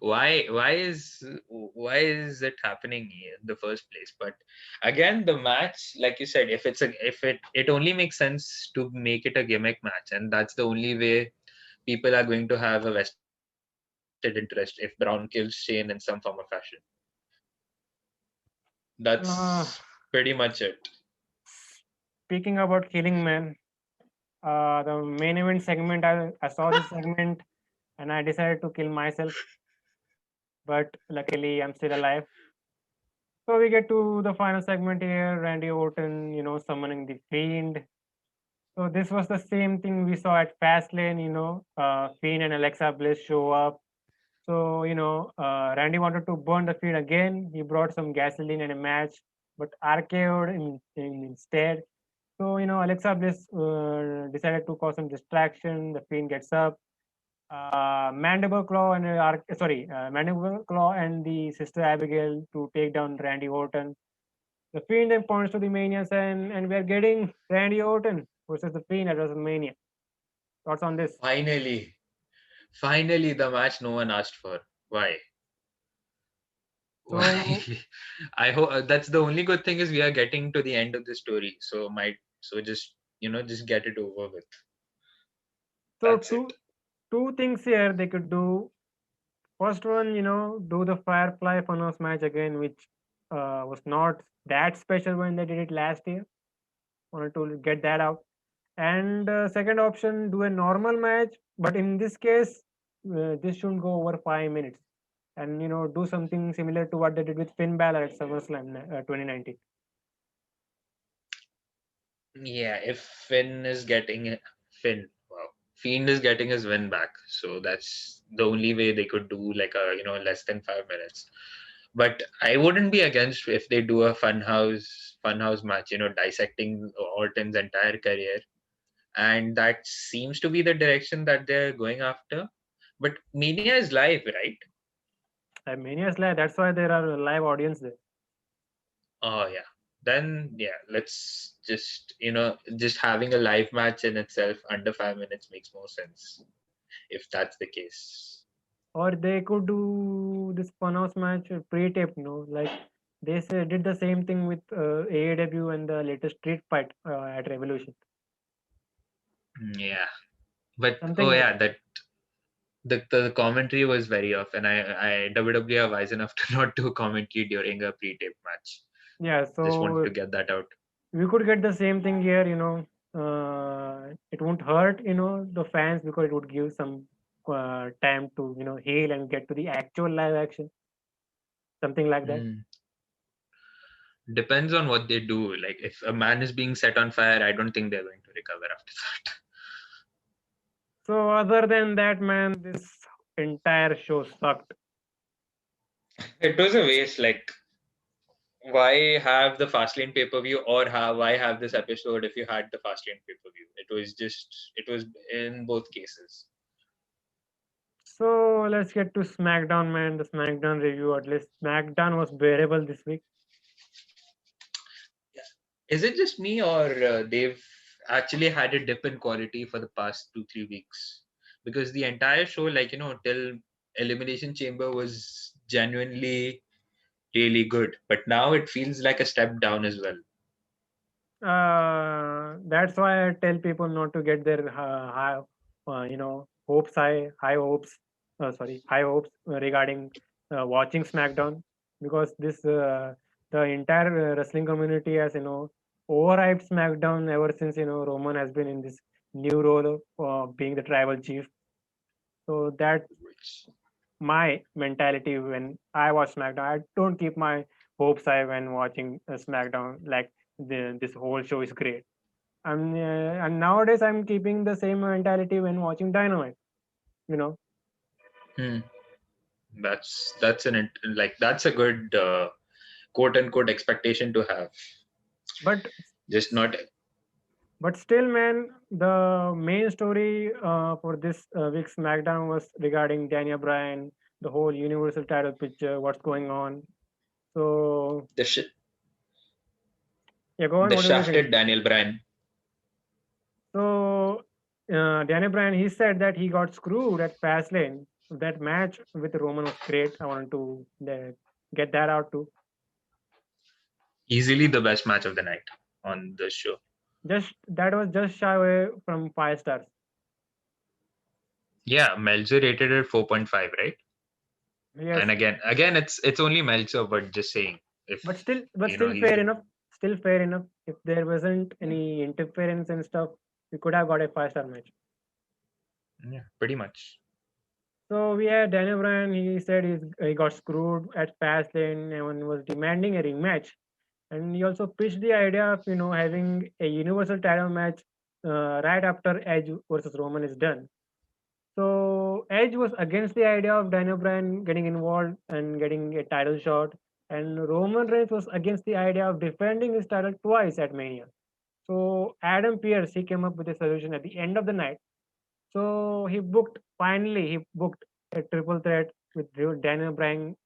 Why is it happening in the first place? But again, the match, like you said, if it only makes sense to make it a gimmick match, and that's the only way people are going to have a vested interest if Braun kills Shane in some form or fashion. That's Uh, pretty much it. Speaking about killing man, the main event segment. I saw this segment and I decided to kill myself, but luckily I'm still alive. So we get to the final segment here. Randy Orton, summoning the Fiend. So this was the same thing we saw at Fastlane. Fiend and Alexa Bliss show up. So Randy wanted to burn the Fiend again. He brought some gasoline and a match, but RKO'd instead. So Alexa Bliss decided to cause some distraction. The Fiend gets up. Mandible Claw and the Sister Abigail to take down Randy Orton. The Fiend then points to the Mania and we're getting Randy Orton versus the Fiend at WrestleMania. Thoughts on this? Finally, finally, the match no one asked for. Why? So I hope that's the only good thing is we are getting to the end of the story. So just just get it over with. so That's it. two things here they could do. First one, do the Firefly Funhouse match again, which was not that special when they did it last year. Wanted to get that out. And second option, do a normal match, but in this case, this shouldn't go over 5 minutes. And do something similar to what they did with Finn Balor at SummerSlam 2019. Yeah, if Finn, wow, Fiend is getting his win back, so that's the only way they could do like a less than 5 minutes. But I wouldn't be against if they do a funhouse match, dissecting Orton's entire career, and that seems to be the direction that they're going after. But Mania is live, right? Mania's live. That's why there are a live audience there. Oh yeah. Then yeah, let's just having a live match in itself under 5 minutes makes more sense if that's the case. Or they could do this Funhouse match pre-taped, like did the same thing with AEW and the latest Street Fight at Revolution. Yeah. But Something oh like yeah, that the commentary was very off, and I WWE are wise enough to not do commentary during a pre-tape match. yeah. Just wanted So to get that out. we could get the same thing here. It won't hurt the fans because it would give some time to heal and get to the actual live action. Something like that. Mm. Depends on what they do. Like if a man is being set on fire, I don't think they're going to recover after that. So other than that, man, this entire show sucked. It was a waste. Like why have the Fastlane pay-per-view or why have this episode if you had the Fastlane pay-per-view? It was in both cases. So let's get to SmackDown, man. The SmackDown review. At least SmackDown was bearable this week. Is it just me or they've actually had a dip in quality for the past 2-3 weeks? Because the entire show, like till Elimination Chamber was genuinely really good, but now it feels like a step down as well. That's why I tell people not to get their hopes high hopes. Sorry, high hopes regarding watching SmackDown because this the entire wrestling community has overhyped SmackDown ever since Roman has been in this new role of being the tribal chief. So that Which my mentality when I watch SmackDown. I don't keep my hopes high when watching SmackDown. Like this whole show is great. And nowadays I'm keeping the same mentality when watching Dynamite. You know, hmm, that's a good quote unquote expectation to have. but Just not. still, man, the main story for this week's SmackDown was regarding Daniel Bryan, the whole Universal title picture, what's going on. So the sh- yeah, go on. the What were you saying? shafted Daniel Bryan. So, Daniel Bryan, he said that he got screwed at Fastlane. That match with Roman was great. I wanted to get that out too. Easily the best match of the night on the show. Just that was just shy away from 5 stars. Yeah, Melzer rated it 4.5, right? Yes, And again, it's only Meltzer, but just saying if but still he's fair the enough. Still fair enough. If there wasn't any interference and stuff, we could have got a 5 star match. yeah, pretty much. So we had Daniel Bryan. He said he got screwed at Fastlane and was demanding a rematch. And he also pitched the idea of having a universal title match right after Edge versus Roman is done. So Edge was against the idea of Daniel Bryan getting involved and getting a title shot, and Roman Reigns was against the idea of defending his title twice at Mania. So Adam Pearce he came up with a solution at the end of the night. So he booked a triple threat with Daniel Bryan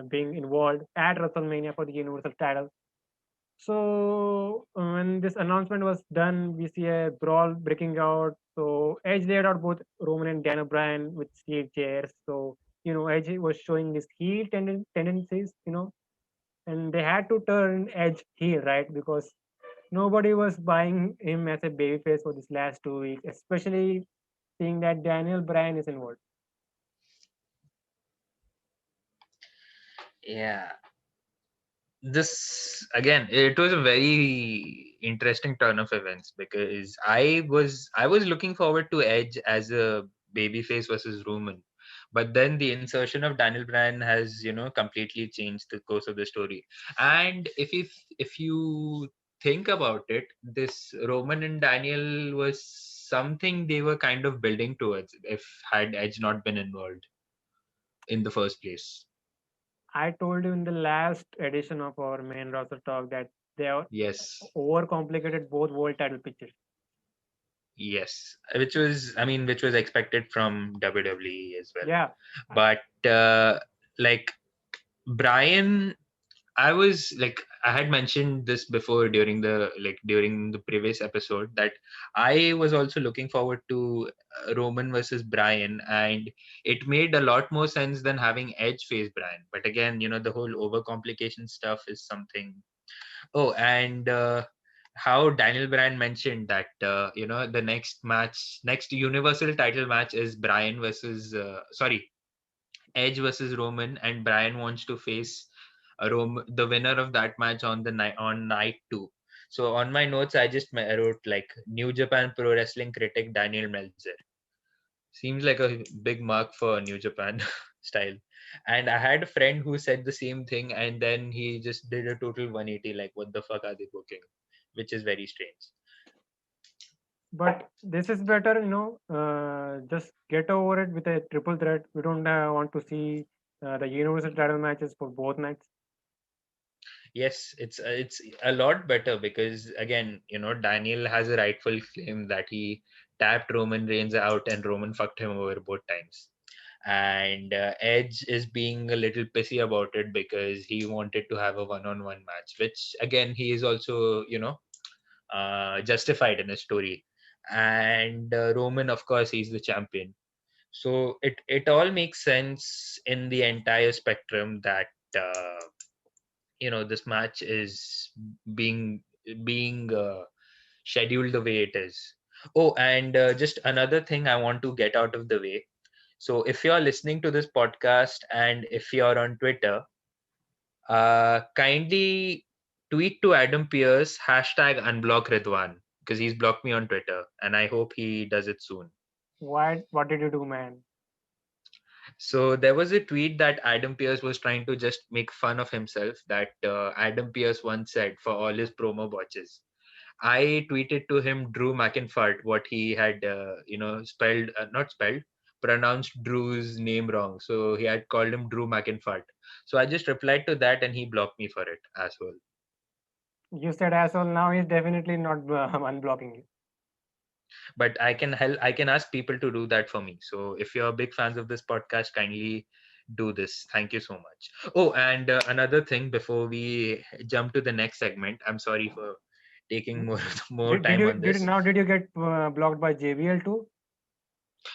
being involved at WrestleMania for the Universal title. So when this announcement was done, we see a brawl breaking out. So Edge laid out both Roman and Daniel Bryan with steel chairs. So Edge was showing his heel tendencies, and they had to turn Edge heel, right? Because nobody was buying him as a babyface for this last 2 weeks, especially seeing that Daniel Bryan is involved. Yeah, this again, it was a very interesting turn of events because I was looking forward to Edge as a babyface versus Roman, but then the insertion of Daniel Bryan has completely changed the course of the story. And if you think about it, this Roman and Daniel was something they were kind of building towards if had Edge not been involved in the first place. I told you in the last edition of our main roster talk that they are Yes. overcomplicated both world title pictures. Yes, which was expected from WWE as well. Yeah, I- But like Brian, I had mentioned this before during the previous episode that I was also looking forward to Roman versus Brian, and it made a lot more sense than having Edge face Brian. But again, the whole overcomplication stuff is something. Oh, and how Daniel Bryan mentioned that the next Universal title match is Edge versus Roman, and Bryan wants to face the winner of that match on night two. So on my notes, I wrote like New Japan Pro Wrestling critic Daniel Meltzer. Seems like a big mark for New Japan style. And I had a friend who said the same thing, and then he just did a total 180, like, what the fuck are they booking? Which is very strange. but this is better, just get over it with a triple threat. We don't want to see the universal title matches for both nights. Yes, it's a lot better because again, Daniel has a rightful claim that he tapped Roman Reigns out and Roman fucked him over both times. And Edge is being a little pissy about it because he wanted to have a one-on-one match, which again he is also justified in his story. And Roman, of course, he's the champion. So it all makes sense in the entire spectrum that this match is being being scheduled the way it is. Oh, and just another thing I want to get out of the way. So if you're listening to this podcast and if you're on Twitter, kindly tweet to Adam Pierce #unblock Ridwan because he's blocked me on Twitter and I hope he does it soon. Why? What did you do, man? So there was a tweet that Adam Pierce was trying to just make fun of himself that Adam Pierce once said for all his promo botches. I tweeted to him Drew McInfart what he had spelled not spelled pronounced Drew's name wrong. So he had called him Drew McInfart. So I just replied to that and he blocked me for it, asshole. You said asshole. Now he's definitely not unblocking you. But I can ask people to do that for me. So if you're big fans of this podcast, kindly do this. Thank you so much. Oh, and another thing before we jump to the next segment, I'm sorry for taking Hmm? more Did time you on this. did you get blocked by JBL too?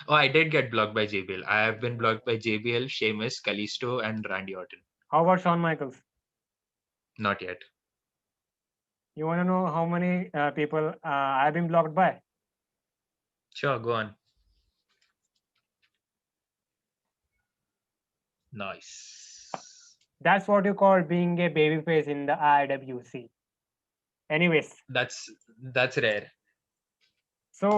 Oh, I did get blocked by JBL. I have been blocked by JBL, Sheamus, Kalisto, and Randy Orton. How about Shawn Michaels? Not yet. You want to know how many people I've been blocked by? Sure, go on. Nice. That's what you call being a babyface in the IWC. Anyways, That's rare. so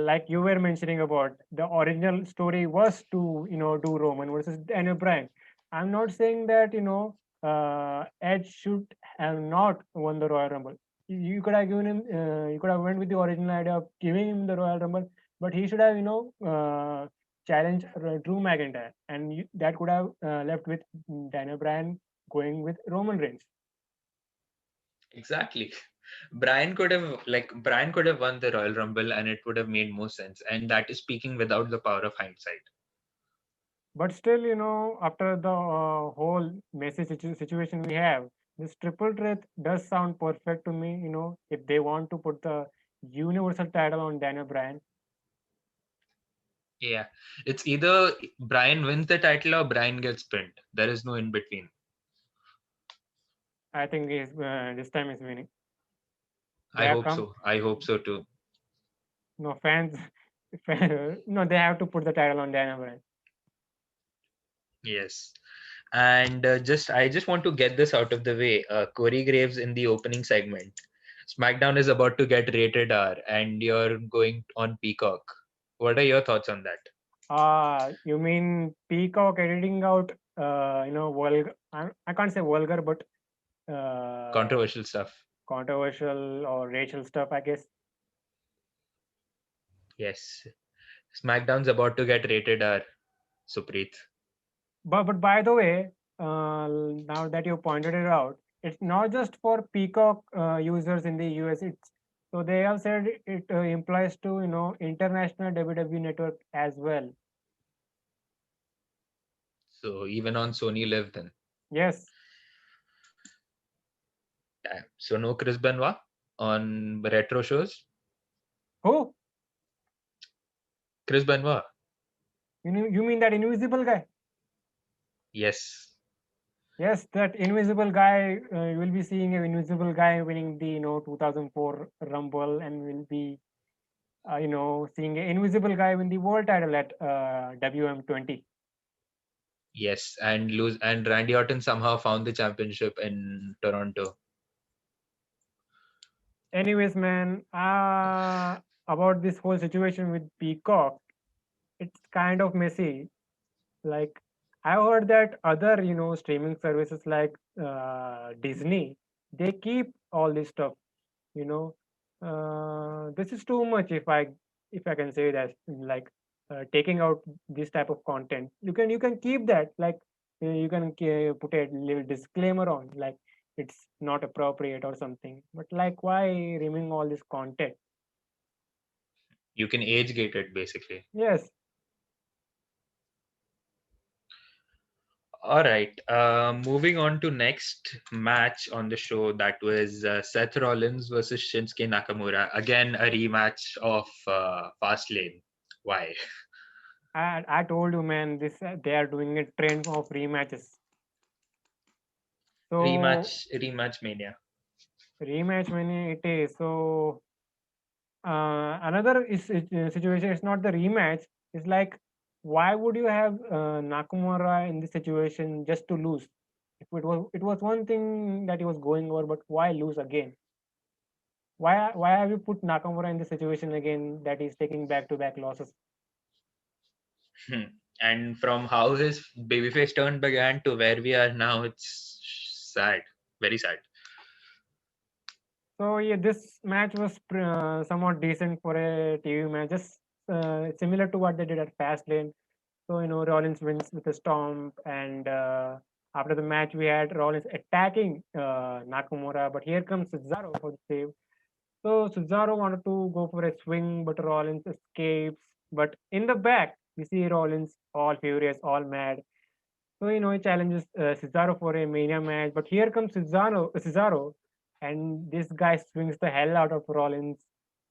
like you were mentioning about the original story was to do Roman versus Daniel Bryan. I'm not saying that Edge should have not won the Royal Rumble. You could have given him. You could have went with the original idea of giving him the Royal Rumble, but he should have challenged Drew McIntyre, and that could have left with Daniel Bryan going with Roman Reigns. Exactly. Brian could have won the Royal Rumble and it would have made more sense. And that is speaking without the power of hindsight. But still, after the whole messy situation we have, this triple threat does sound perfect to me. If they want to put the universal title on Daniel Bryan, Yeah, it's either Brian wins the title or Brian gets pinned. There is no in between. I think this time is winning. They I have hope come. so. I hope so too. No fans. No, they have to put the title on Dana Bryan. Yes. And I just want to get this out of the way. Corey Graves in the opening segment. SmackDown is about to get rated R, and you're going on Peacock. What are your thoughts on that? You mean Peacock editing out, vulgar? I can't say vulgar, but Controversial stuff. controversial or racial stuff, I guess. Yes. SmackDown's about to get rated R, Suprit. But by the way, now that you pointed it out, it's not just for Peacock users in the US. It's so they have said it implies to international WWE network as well. So even on Sony Live then. Yes. Damn. So no Chris Benoit on retro shows. Who? Chris Benoit. You mean that invisible guy? Yes. Yes, that invisible guy. You will be seeing an invisible guy winning the 2004 Rumble, and will be seeing an invisible guy win the world title at WM20. Yes. And Randy Orton somehow found the championship in Toronto. Anyways, man, about this whole situation with Peacock, it's kind of messy. Like, I heard that other streaming services like Disney, they keep all this stuff. you know this is too much, if I can say that, like taking out this type of content. You can keep that, like you can put a little disclaimer on, like it's not appropriate or something, but like why removing all this content? You can age gate it basically. Yes. All right. Moving on to next match on the show, that was Seth Rollins versus Shinsuke Nakamura. Again, a rematch of Fastlane. Why? I told you, man, this they are doing a trend of rematches. So Rematch mania. rematch when it is so another situation, it's not the rematch. It's like, why would you have Nakamura in this situation just to lose? If it was one thing that he was going over, but why lose again? Why have you put Nakamura in this situation again, that he's taking back to back losses? Hmm. And from how his babyface turn began to where we are now, it's sad. Very sad. So yeah, this match was somewhat decent for a TV match, just similar to what they did at Fastlane. So Rollins wins with a stomp, and after the match, we had Rollins attacking Nakamura, but here comes Cesaro for the save. So Cesaro wanted to go for a swing, but Rollins escapes. But in the back, we see Rollins all furious, all mad. So he challenges Cesaro for a Mania match. But here comes Cesaro, and this guy swings the hell out of Rollins,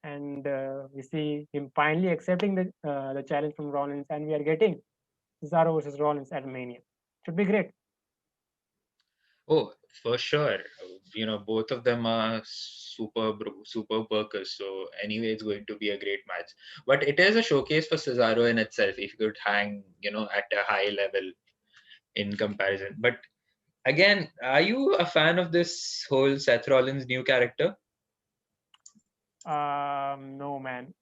and we see him finally accepting the challenge from Rollins, and we are getting Cesaro versus Rollins at Mania. Should be great. Oh, for sure. Both of them are super workers. So anyway, it's going to be a great match. But it is a showcase for Cesaro in itself. If you could hang, at a high level in comparison. But again, are you a fan of this whole Seth Rollins new character? No, man.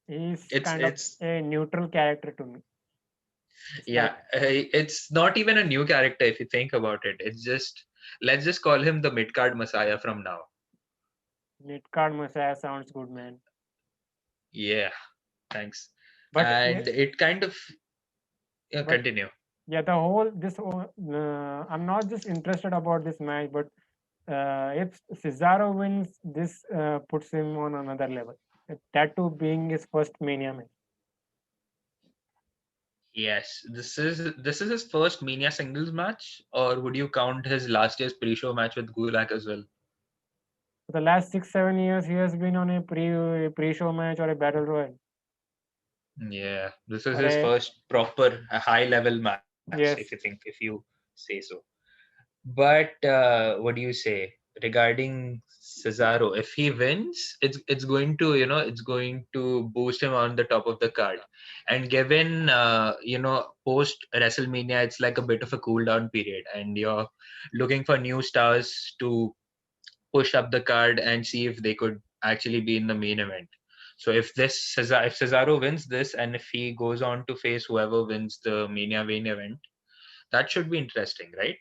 He's It's kind of it's a neutral character to me. It's yeah, like it's not even a new character if you think about it. It's just let's just call him the mid card messiah from now. mid card Messiah sounds good, man. Yeah, thanks. But And it kind of but continue. yeah, I'm not just interested about this match, but if Cesaro wins, this puts him on another level. That too being his first Mania match. Yes, this is his first Mania singles match, or would you count his last year's pre-show match with Gulak as well? For the last 6-7 years, he has been on a pre-show match or a battle royal. Yeah, this is his Array, first proper high level match, yes, if you say so. But what do you say regarding Cesaro? If he wins, it's going to, it's going to boost him on the top of the card. And given post WrestleMania, it's like a bit of a cool down period, and you're looking for new stars to push up the card and see if they could actually be in the main event. So if Cesaro wins this, and if he goes on to face whoever wins the Mania main event, that should be interesting, right?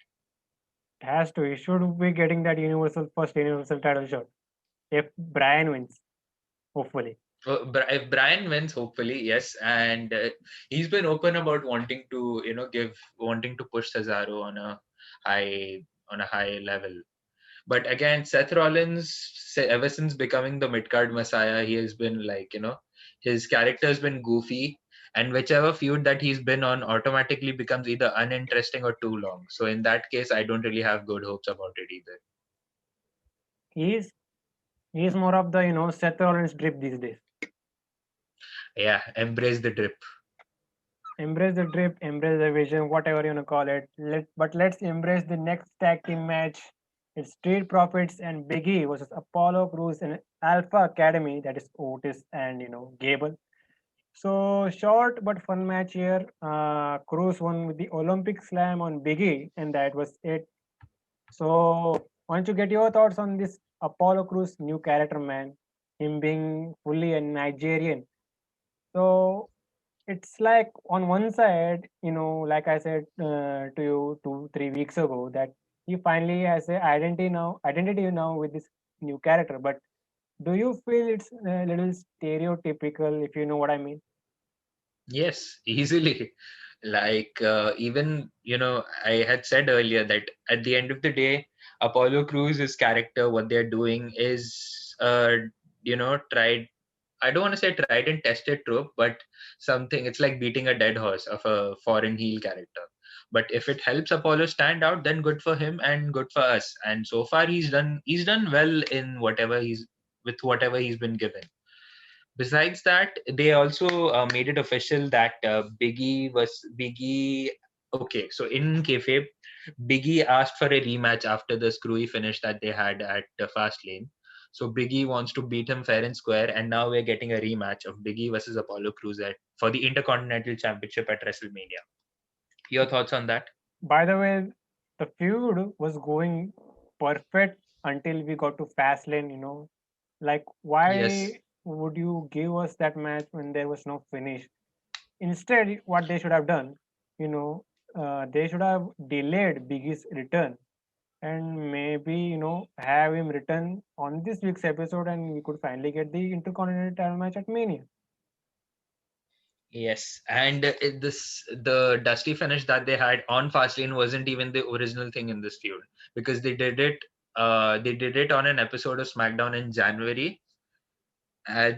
has to. He should be getting that first universal title shot. If Brian wins, hopefully. If Brian wins, hopefully, yes, and he's been open about wanting to push Cesaro high on a high level. But again, Seth Rollins, ever since becoming the mid card messiah, he has been like, his character has been goofy, and whichever feud that he's been on automatically becomes either uninteresting or too long. So in that case, I don't really have good hopes about it either. He's he's more of the Seth Rollins drip these days. Yeah, embrace the drip. Embrace the drip, embrace the vision, whatever you wanna call it. Let's embrace the next tag team match. It's Street Profits and Biggie versus Apollo Crews and Alpha Academy. That is Otis and Gable. So short but fun match here. Cruz won with the Olympic slam on Biggie, and that was it. So why don't you get your thoughts on this Apollo Cruz new character, man? Him being fully a Nigerian. So it's like on one side, like I said to you 2 3 weeks ago, that he finally has a identity now with this new character. But do you feel it's a little stereotypical, if you know what I mean? Yes, easily. Like, even, I had said earlier that at the end of the day, Apollo Crews' character, what they're doing is, tried. I don't want to say tried and tested trope, but something, it's like beating a dead horse of a foreign heel character. But if it helps Apollo stand out, then good for him and good for us. And so far, he's done well in whatever he's been given. Besides that, they also made it official that Biggie. Okay, so in kayfabe, Biggie asked for a rematch after the screwy finish that they had at Fastlane. So Biggie wants to beat him fair and square, and now we're getting a rematch of Biggie versus Apollo Crews for the Intercontinental Championship at WrestleMania. Your thoughts on that? By the way, the feud was going perfect until we got to Fastlane. Like, Yes. why would you give us that match when there was no finish? Instead, what they should have done, you know, they should have delayed Biggie's return and maybe, have him return on this week's episode and we could finally get the Intercontinental title match at Mania. Yes, and the dusty finish that they had on Fastlane wasn't even the original thing in this feud, because they did it. They did it on an episode of SmackDown in January,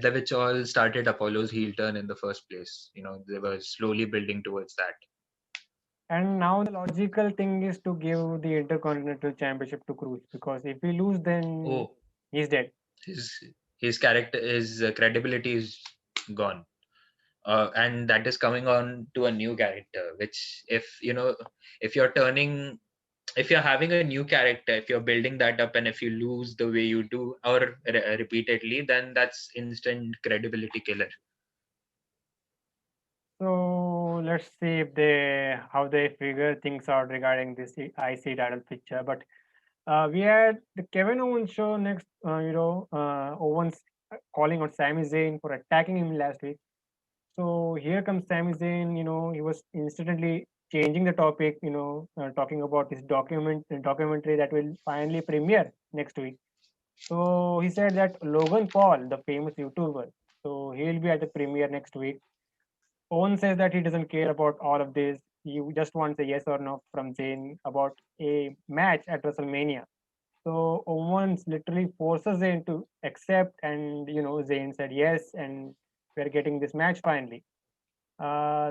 which all started Apollo's heel turn in the first place. They were slowly building towards that. And now the logical thing is to give the Intercontinental Championship to Cruz because if we lose, then Oh, he's dead. his his credibility is gone. And that is coming on to a new character, which, if you're turning if you're having a new character, if you're building that up, and if you lose the way you do, or repeatedly, then that's instant credibility killer. So let's see if they how they figure things out regarding this IC title picture. But we had the Kevin Owens show next. Owens calling on Sami Zayn for attacking him last week. So here comes Sami Zayn. He was instantly changing the topic. Talking about his documentary that will finally premiere next week. So he said that Logan Paul, the famous YouTuber, so he'll be at the premiere next week. Owen says that he doesn't care about all of this. He just wants a yes or no from Zayn about a match at WrestleMania. So Owens literally forces Zayn to accept, and Zayn said yes, and we're getting this match finally.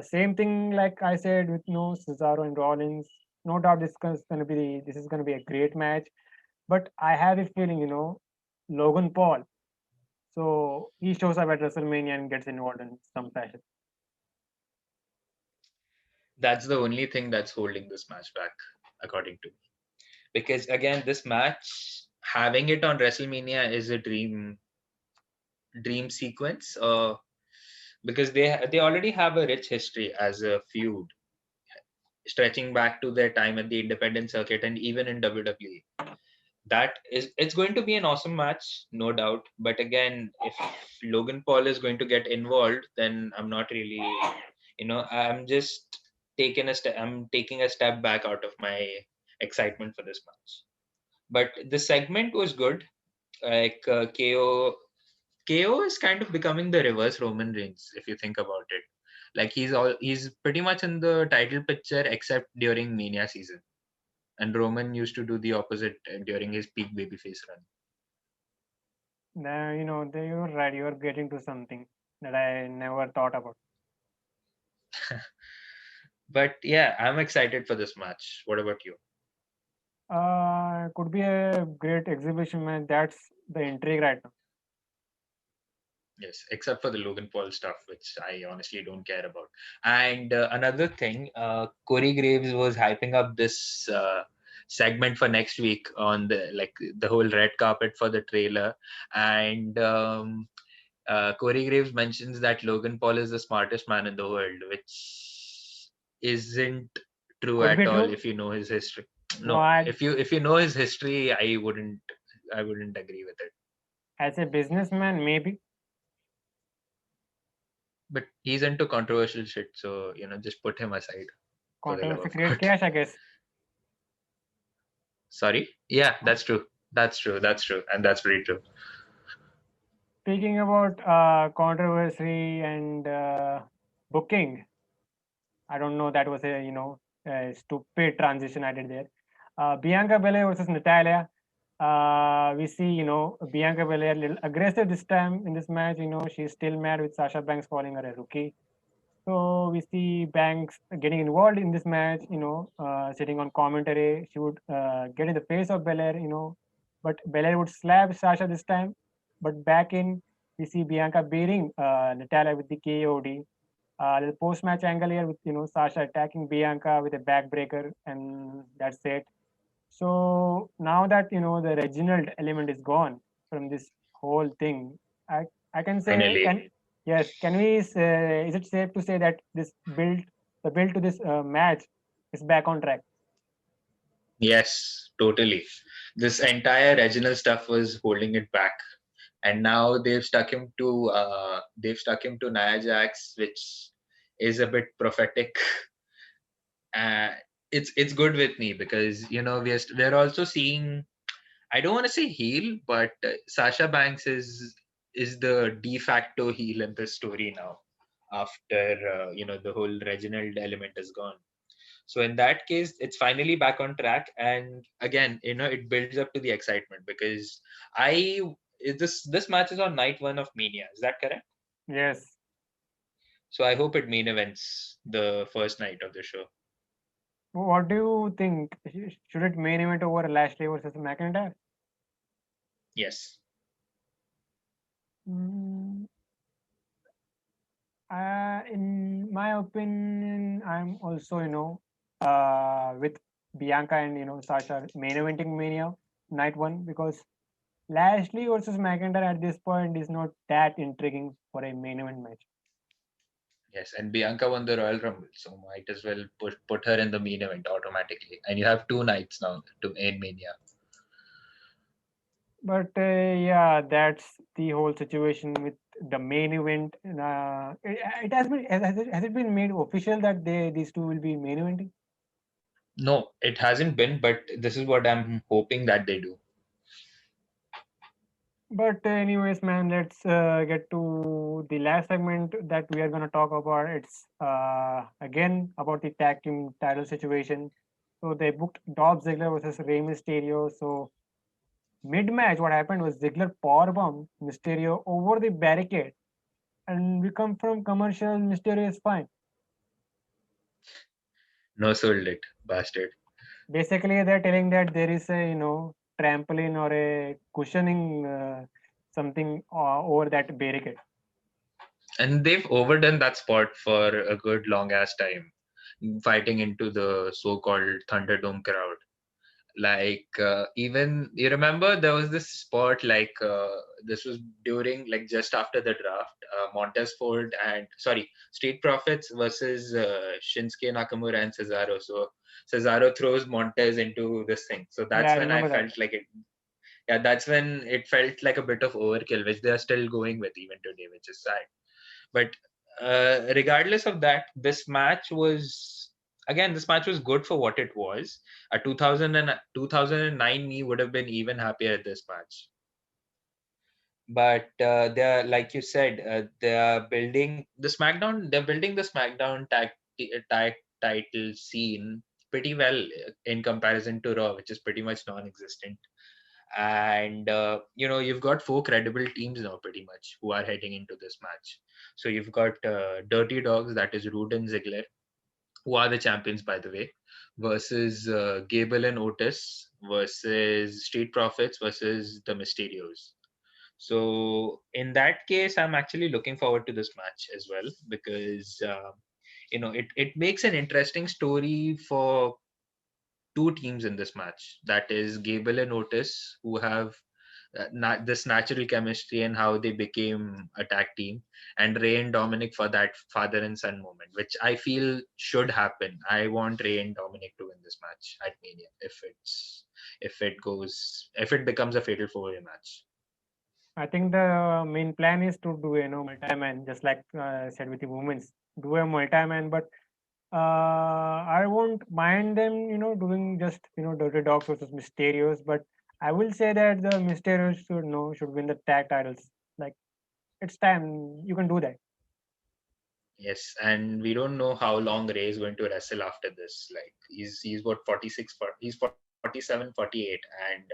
Same thing like I said with Cesaro and Rollins. No doubt this is gonna be a great match. But I have a feeling, Logan Paul. So he shows up at WrestleMania and gets involved in some fashion. That's the only thing that's holding this match back, according to me. Because again, this match, having it on WrestleMania is a dream sequence. Because they already have a rich history as a feud, stretching back to their time at the independent circuit and even in WWE. It's going to be an awesome match, no doubt. But again, if Logan Paul is going to get involved, then I'm not really, I'm just taking a step back out of my excitement for this match. But the segment was good. Like KO is kind of becoming the reverse Roman Reigns, if you think about it. Like he's pretty much in the title picture except during Mania season. And Roman used to do the opposite during his peak babyface run. You're right. You're getting to something that I never thought about. But yeah, I'm excited for this match. What about you? Could be a great exhibition match. That's the intrigue right now. Yes, except for the Logan Paul stuff, which I honestly don't care about. And another thing, Corey Graves was hyping up this segment for next week on the whole red carpet for the trailer, and Corey Graves mentions that Logan Paul is the smartest man in the world, which isn't true Could be at all true. if you know his history. No, No, if you know his history, I wouldn't agree with it. as a businessman, maybe But he's into controversial shit, so just put him aside for the love controversy of create God. cash, I guess. Sorry? Yeah, that's true. That's true. That's true. And that's very true. Speaking about controversy and booking, I don't know. That was a stupid transition I did there. Bianca Belair versus Natalia. We see Bianca Belair a little aggressive this time in this match. She's still mad with Sasha Banks calling her a rookie. So we see Banks getting involved in this match. Sitting on commentary. She would get in the face of Belair. But Belair would slap Sasha this time. But back in, we see Bianca beating Natalia with the KOD. The post-match angle here with Sasha attacking Bianca with a backbreaker, and that's it. So now that the Reginald element is gone from this whole thing, I can say Finally. can we say, is it safe to say that the build to this match is back on track? Yes, totally. This entire regional stuff was holding it back. And now they've stuck him to Nia Jax, which is a bit prophetic. Uh, it's good with me because we're also seeing, I don't want to say heel, but Sasha Banks is the de facto heel in the story now after the whole Reginald element is gone. So in that case, it's finally back on track, and again, it builds up to the excitement because I this match is on night one of Mania. Is that correct? Yes. So I hope it main events the first night of the show. What do you think? Should it main event over Lashley versus McIntyre? Yes. Mm, in my opinion, I'm also, with Bianca and, Sasha main eventing Mania night one because Lashley versus McIntyre at this point is not that intriguing for a main event match. Yes, and Bianca won the Royal Rumble, so might as well put her in the main event automatically. And you have two nights now to in Mania. But yeah, that's the whole situation with the main event. It has it been made official that these two will be main eventing? No, it hasn't been, but this is what I'm hoping that they do. But anyways, man, let's get to the last segment that we are going to talk about. It's again about the tag team title situation. So they booked Dolph Ziggler versus Rey Mysterio. So mid-match, what happened was Ziggler powerbombed Mysterio over the barricade, and we come from commercial. Mysterio is fine. No sold it, bastard. Basically, they're telling that there is a trampoline or a cushioning something over that barricade. And they've overdone that spot for a good long ass time. fighting into the so-called Thunderdome crowd. Like even you remember there was this spot like this was during like just after the draft, Montez Ford and sorry, Street Profits versus Shinsuke Nakamura and Cesaro. So Cesaro throws Montez into this thing. So Yeah, that's I when I remember that. felt like it. Yeah, that's when it felt like a bit of overkill, which they are still going with even today, which is sad. But regardless of that, this match was good for what it was. A 2009 me would have been even happier at this match. But they're like you said, they are building the SmackDown. They're building the SmackDown tag title scene pretty well in comparison to Raw, which is pretty much non-existent. And you've got four credible teams now pretty much who are heading into this match. So you've got Dirty Dogs, that is Rude and Ziggler, who are the champions by the way, versus Gable and Otis, versus Street Profits, versus the Mysterios. So in that case, I'm actually looking forward to this match as well, because it makes an interesting story for two teams in this match. That is Gable and Otis, who have this natural chemistry and how they became a tag team, and Ray and Dominic for that father and son moment, which I feel should happen. I want Ray and Dominic to win this match at Mania if it becomes a fatal four-way match. I think the main plan is to do multi-man, just like I said with the women's, do a multi-man. But I won't mind them, doing just Dirty Dogs versus Mysterios. But I will say that the Mysterios should win the tag titles. Like it's time you can do that. Yes, and we don't know how long Ray is going to wrestle after this. Like he's what 46 for he's 47, 48, and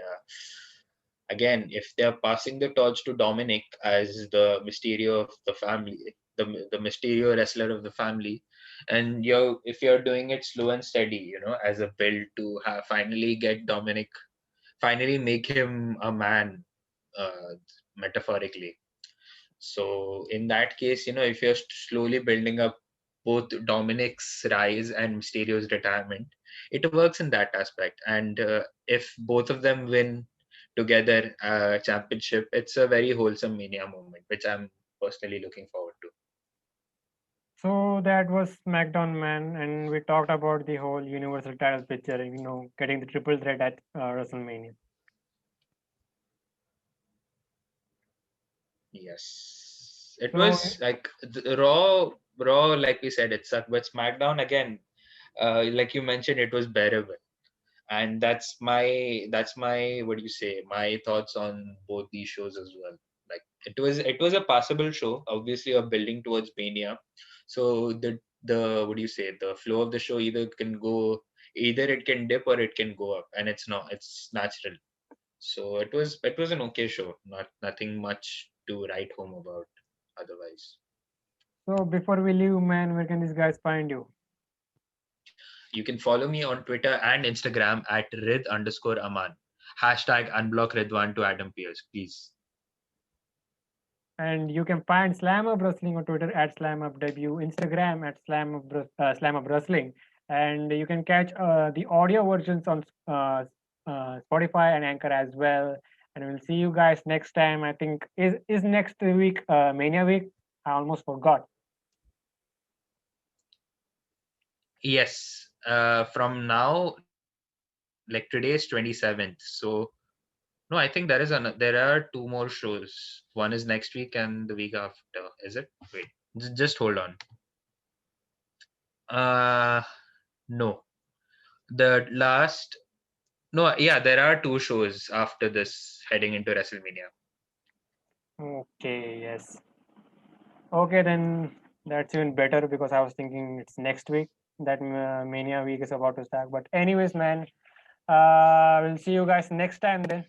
again, if they're passing the torch to Dominic as the Mysterio of the family, the Mysterio wrestler of the family, and if you're doing it slow and steady, as a build to finally get Dominic, finally make him a man, uh, metaphorically. So in that case, if you're slowly building up both Dominic's rise and Mysterio's retirement, it works in that aspect. And if both of them win together championship, it's a very wholesome Mania moment, which I'm personally looking forward to. So that was SmackDown, man, and we talked about the whole Universal title picture. Getting the triple threat at WrestleMania. Yes, it So was like the Raw, like we said, it sucked, but SmackDown again, like you mentioned, it was bearable. And that's my what do you say, my thoughts on both these shows as well. Like it was a passable show. Obviously you're building towards Mania, so the what do you say, the flow of the show either it can dip or it can go up, and it's natural. So it was an okay show, nothing much to write home about otherwise. So before we leave, man, where can these guys find you? You can follow me on Twitter and Instagram at rid_aman. Hashtag unblock Ridwan to Adam Pierce, please. And you can find Slamhub Wrestling on Twitter at SlamHubW, Instagram at Slamhub Wrestling, and you can catch the audio versions on Spotify and Anchor as well. And we'll see you guys next time. I think is next week Mania week. I almost forgot. Yes, from now, like today is 27th. So no, I think there are two more shows. One is next week and the week after. Is it? Wait, just hold on. Uh, no, the last. No, yeah, there are two shows after this heading into WrestleMania. Okay, yes. Okay, then that's even better because I was thinking it's next week that Mania week is about to start. But anyways, man, we'll see you guys next time then.